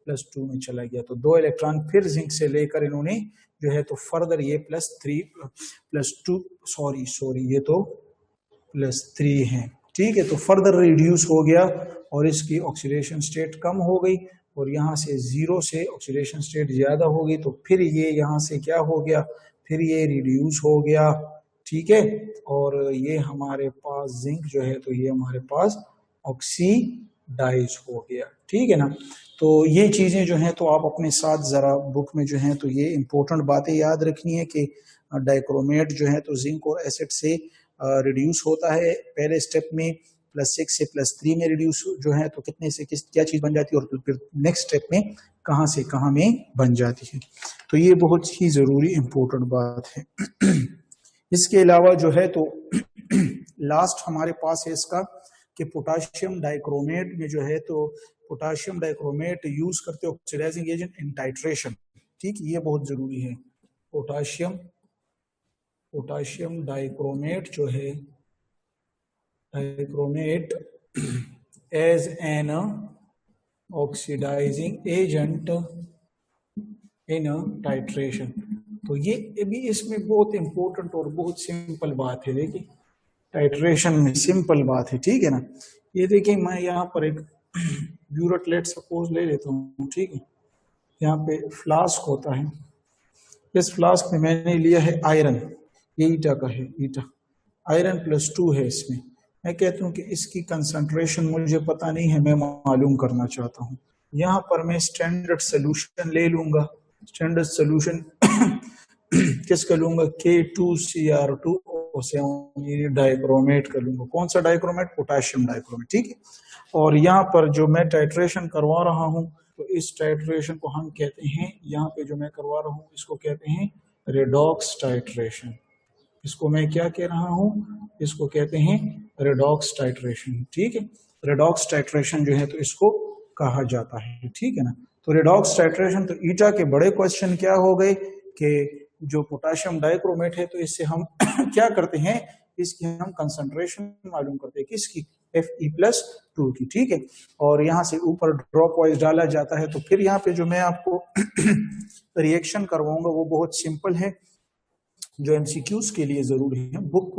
+2 में चला गया, तो 2 इलेक्ट्रॉन फिर जिंक से लेकर इन्होंने जो है तो फर्दर ये +2 सॉरी ये तो +3 है, ठीक है। तो फर्दर रिड्यूस हो गया और इसकी ऑक्सीडेशन स्टेट कम हो गई और यहाँ से 0 से ऑक्सीडेशन स्टेट ज्यादा हो गई, तो फिर ये यहाँ से क्या हो गया, फिर ये रिड्यूस हो गया, ठीक है। और ये हमारे पास जिंक जो है तो ये हमारे पास ऑक्सीडाइज हो गया, ठीक है ना। तो ये चीजें जो हैं तो आप अपने साथ जरा बुक में जो हैं तो ये इंपॉर्टेंट बातें याद रखनी है कि डाइक्रोमेट जो है तो जिंक और एसिड से रिड्यूस होता है पहले स्टेप में, +6 से +3 में रिड्यूस जो है तो कितने से क्या चीज बन जाती है और फिर नेक्स्ट स्टेप में कहां से कहां में बन जाती है। तो ये बहुत ही जरूरी इंपॉर्टेंट बात है। इसके अलावा जो है तो लास्ट हमारे पास है इसका कि पोटाशियम डाइक्रोमेट में जो है तो पोटाशियम डाइक्रोमेट यूज करते हैं ऑक्सीडाइजिंग एजेंट इन टाइट्रेशन, ठीक, ये बहुत जरूरी है। पोटाशियम डाइक्रोमेट जो है dichromate as an oxidizing agent in titration, तो ये भी इसमें बहुत इंपॉर्टेंट और बहुत सिंपल बात है। देखिए टाइट्रेशन में सिंपल बात है, ठीक है ना। ये देखिए मैं यहाँ पर एक ब्यूरेट सपोज ले लेता हूँ, ठीक है। यहाँ पे फ्लास्क होता है, इस फ्लास्क में मैंने लिया है आयरन, ये ईटा का है, ईटा आयरन +2 है इसमें। मैं कहता हूँ कि इसकी कंसंट्रेशन मुझे पता नहीं है, मैं मालूम करना चाहता हूँ। यहाँ पर मैं स्टैंडर्ड सोल्यूशन ले लूंगा, स्टैंडर्ड सोल्यूशन किसका लूंगा, K2Cr2O7 डाइक्रोमेट का लूंगा। कौन सा डाइक्रोमेट, पोटाशियम डाइक्रोमेट, ठीक है। और यहाँ पर जो मैं टाइट्रेशन करवा रहा हूँ तो इस टाइट्रेशन को हम कहते हैं, यहाँ पे जो मैं करवा रहा हूँ इसको कहते हैं रेडॉक्स टाइट्रेशन। इसको मैं क्या कह रहा हूँ, इसको कहते हैं रेडॉक्स टाइट्रेशन, ठीक है। रेडॉक्स टाइट्रेशन जो है तो इसको कहा जाता है, ठीक है ना। तो रेडॉक्स टाइट्रेशन, तो ईटा के बड़े क्वेश्चन क्या हो गए कि जो पोटाशियम डाइक्रोमेट है तो इससे हम क्या करते हैं, इसकी हम कंसंट्रेशन मालूम करते हैं, किसकी, Fe+2 की, ठीक है। और यहाँ से ऊपर ड्रॉप वाइज डाला जाता है। तो फिर यहाँ पे जो मैं आपको रिएक्शन करवाऊंगा वो बहुत सिंपल है, जो एमसीक्यूज के लिए जरूरी है। बुक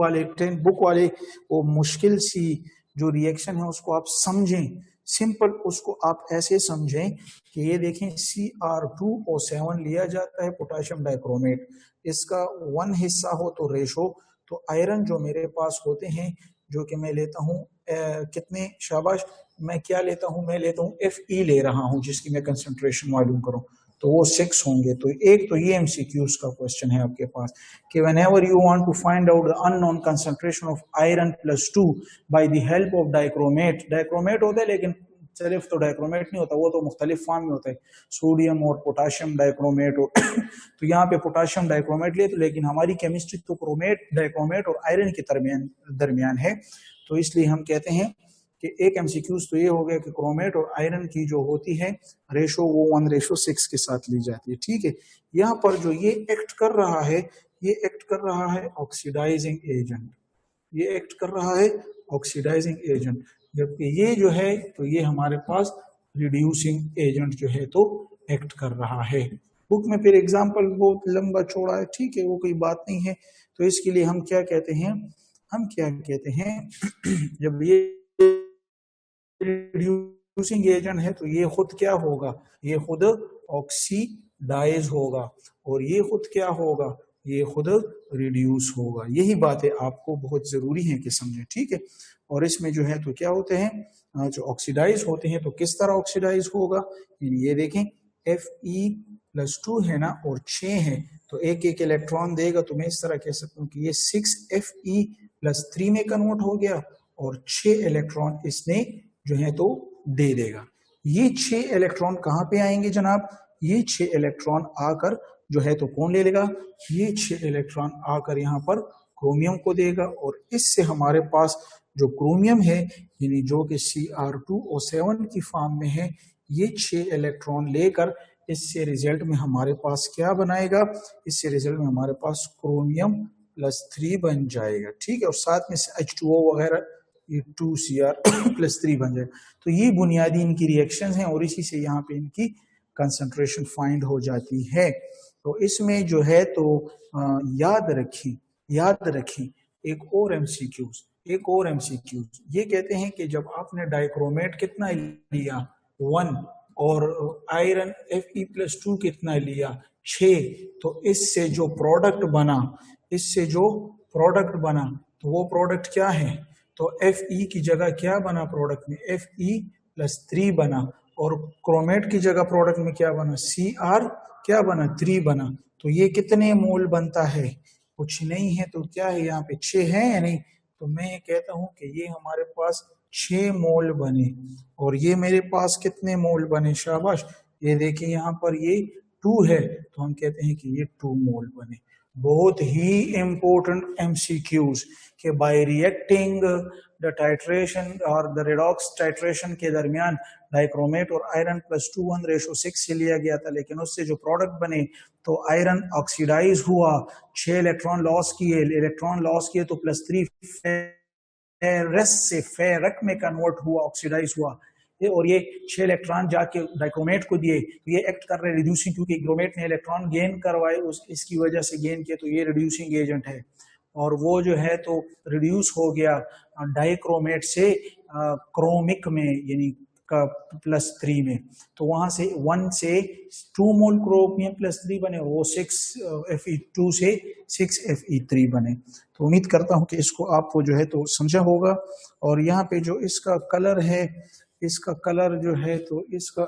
वाले वो मुश्किल सी जो रिएक्शन है उसको आप समझें, सिंपल उसको आप ऐसे समझें कि ये देखें Cr2O7 लिया जाता है पोटाशियम डाइक्रोमेट, इसका 1 हिस्सा हो तो रेशो, तो आयरन जो मेरे पास होते हैं जो कि मैं लेता हूँ कितने, शाबाश, मैं क्या लेता हूँ, मैं लेता हूँ Fe ले रहा हूँ जिसकी मैं कंसंट्रेशन मालूम करूँ, तो वो 6 होंगे। तो एक तो ये एमसीक्यूज का क्वेश्चन है आपके पास कि whenever you want to find out the unknown concentration of iron +2 by the help of dichromate, dichromate होता है लेकिन सिर्फ तो डाइक्रोमेट नहीं होता, वो तो मुख्तलिफ फॉर्म में होता है, सोडियम और पोटाशियम डाइक्रोमेट हो तो यहाँ पे पोटाशियम डाइक्रोमेट लिए, तो लेकिन हमारी केमिस्ट्री तो क्रोमेट डाइक्रोमेट और आयरन के दरमियान है, तो इसलिए हम कहते हैं कि एक एमसीक्यूज तो ये हो गया कि क्रोमेट और आयरन की जो होती है रेशो वो 1:6 के साथ ली जाती है, ठीक है। यहाँ पर जो ये एक्ट कर रहा है, ये एक्ट कर रहा है ऑक्सीडाइजिंग एजेंट, ये एक्ट कर रहा है ऑक्सीडाइजिंग एजेंट, जबकि ये जो है तो ये हमारे पास रिड्यूसिंग एजेंट जो है तो एक्ट कर रहा है। बुक में फिर एग्जाम्पल बहुत लंबा चौड़ा है, ठीक है, वो कोई बात नहीं है। तो इसके लिए हम क्या कहते हैं, हम क्या कहते हैं जब ये रिड्यूसिंग एजेंट है तो ये खुद क्या होगा, ये खुद ऑक्सीडाइज होगा, और ये खुद क्या होगा, ये खुद रिड्यूस होगा। यही बातें आपको बहुत जरूरी है कि समझें, ठीक है। और इसमें जो है तो क्या होते हैं, जो ऑक्सीडाइज होते हैं तो किस तरह ऑक्सीडाइज होगा, ये देखें Fe+2 है ना और 6 है, तो एक एक इलेक्ट्रॉन देगा, तो मैं इस तरह कह सकता हूँ कि ये 6Fe+3 में कन्वर्ट हो गया और 6 इलेक्ट्रॉन इसने जो है तो दे देगा। ये 6 इलेक्ट्रॉन कहाँ पे आएंगे जनाब, ये 6 इलेक्ट्रॉन आकर जो है तो कौन ले लेगा, ये 6 इलेक्ट्रॉन आकर यहाँ पर क्रोमियम को देगा, और इससे हमारे पास जो क्रोमियम है यानी जो कि Cr2O7 की फॉर्म में है, ये 6 इलेक्ट्रॉन लेकर इससे रिजल्ट में हमारे पास क्या बनाएगा, इससे रिजल्ट में हमारे पास क्रोमियम 3 बन जाएगा, ठीक है, और साथ में H2O वगैरह ये 2Cr+3 बन जाएगा। तो ये बुनियादी इनकी रिएक्शंस हैं और इसी से यहाँ पे इनकी कंसंट्रेशन फाइंड हो जाती है। तो इसमें जो है तो याद रखें एक और एमसीक्यूज ये कहते हैं कि जब आपने डाइक्रोमेट कितना लिया 1 और आयरन Fe+2 कितना लिया 6, तो इससे जो प्रोडक्ट बना तो वो प्रोडक्ट क्या है, तो Fe की जगह क्या बना प्रोडक्ट में, Fe+3 बना, और क्रोमेट की जगह प्रोडक्ट में क्या बना, Cr क्या बना 3 बना। तो ये कितने मोल बनता है, कुछ नहीं है, तो क्या है यहाँ पे 6 है या नहीं, तो मैं कहता हूं कि ये हमारे पास 6 मोल बने, और ये मेरे पास कितने मोल बने, शाबाश, ये देखिए यहाँ पर ये 2 है, तो हम कहते हैं कि ये 2 मोल बने। बहुत ही इंपॉर्टेंट एमसीक्यूज कि बाय रिएक्टिंग द टाइट्रेशन और द रेडॉक्स टाइट्रेशन के दरमियान डाइक्रोमेट और आयरन +2 1:6 से लिया गया था, लेकिन उससे जो प्रोडक्ट बने तो आयरन ऑक्सीडाइज हुआ, 6 इलेक्ट्रॉन लॉस किए तो +3 फेरस से फेरक में कन्वर्ट हुआ, ऑक्सीडाइज हुआ, और ये 6 इलेक्ट्रॉन जाके डाइक्रोमेट को दिए, तो ये एक्ट कर रहे रिड्यूसिंग, क्योंकि क्रोमेट ने इलेक्ट्रॉन गेन करवाए, इसकी वजह से गेन किए, तो ये रिड्यूसिंग एजेंट है, और वो जो है तो रिड्यूस हो गया डाइक्रोमेट से क्रोमिक में, यानी का +3 में, तो वहां से 1 से 2 मोल क्रोमियम +3 बने, वो 6 Fe2 से 6 Fe3 बने। तो उम्मीद करता हूं कि इसको आपको जो है तो समझा होगा। और यहाँ पे जो इसका कलर है, इसका कलर जो है तो इसका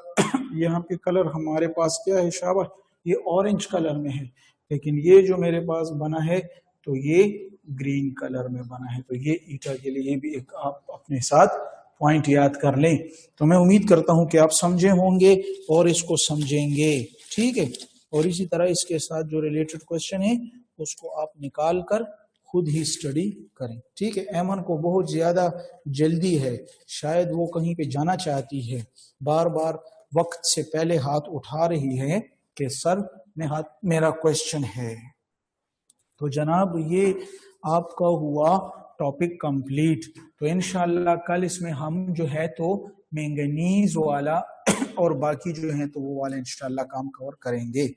यहाँ पे कलर हमारे पास क्या है, शाबाश, ये ऑरेंज कलर में है, लेकिन ये जो मेरे पास बना है तो ये ग्रीन कलर में बना है। तो ये ईटा के लिए भी एक आप अपने साथ पॉइंट याद कर लें। तो मैं उम्मीद करता हूं कि आप समझे होंगे और इसको समझेंगे, ठीक है। और इसी तरह इसके साथ जो रिलेटेड क्वेश्चन है उसको आप निकाल कर खुद ही स्टडी करें, ठीक है। एमन को बहुत ज्यादा जल्दी है, शायद वो कहीं पे जाना चाहती है, बार बार वक्त से पहले हाथ उठा रही है कि सर मेरा क्वेश्चन है। तो जनाब ये आपका हुआ टॉपिक कंप्लीट। तो इंशाल्लाह कल इसमें हम जो है तो मैंगनीज वाला और बाकी जो है तो वो वाला इंशाल्लाह काम कवर करेंगे।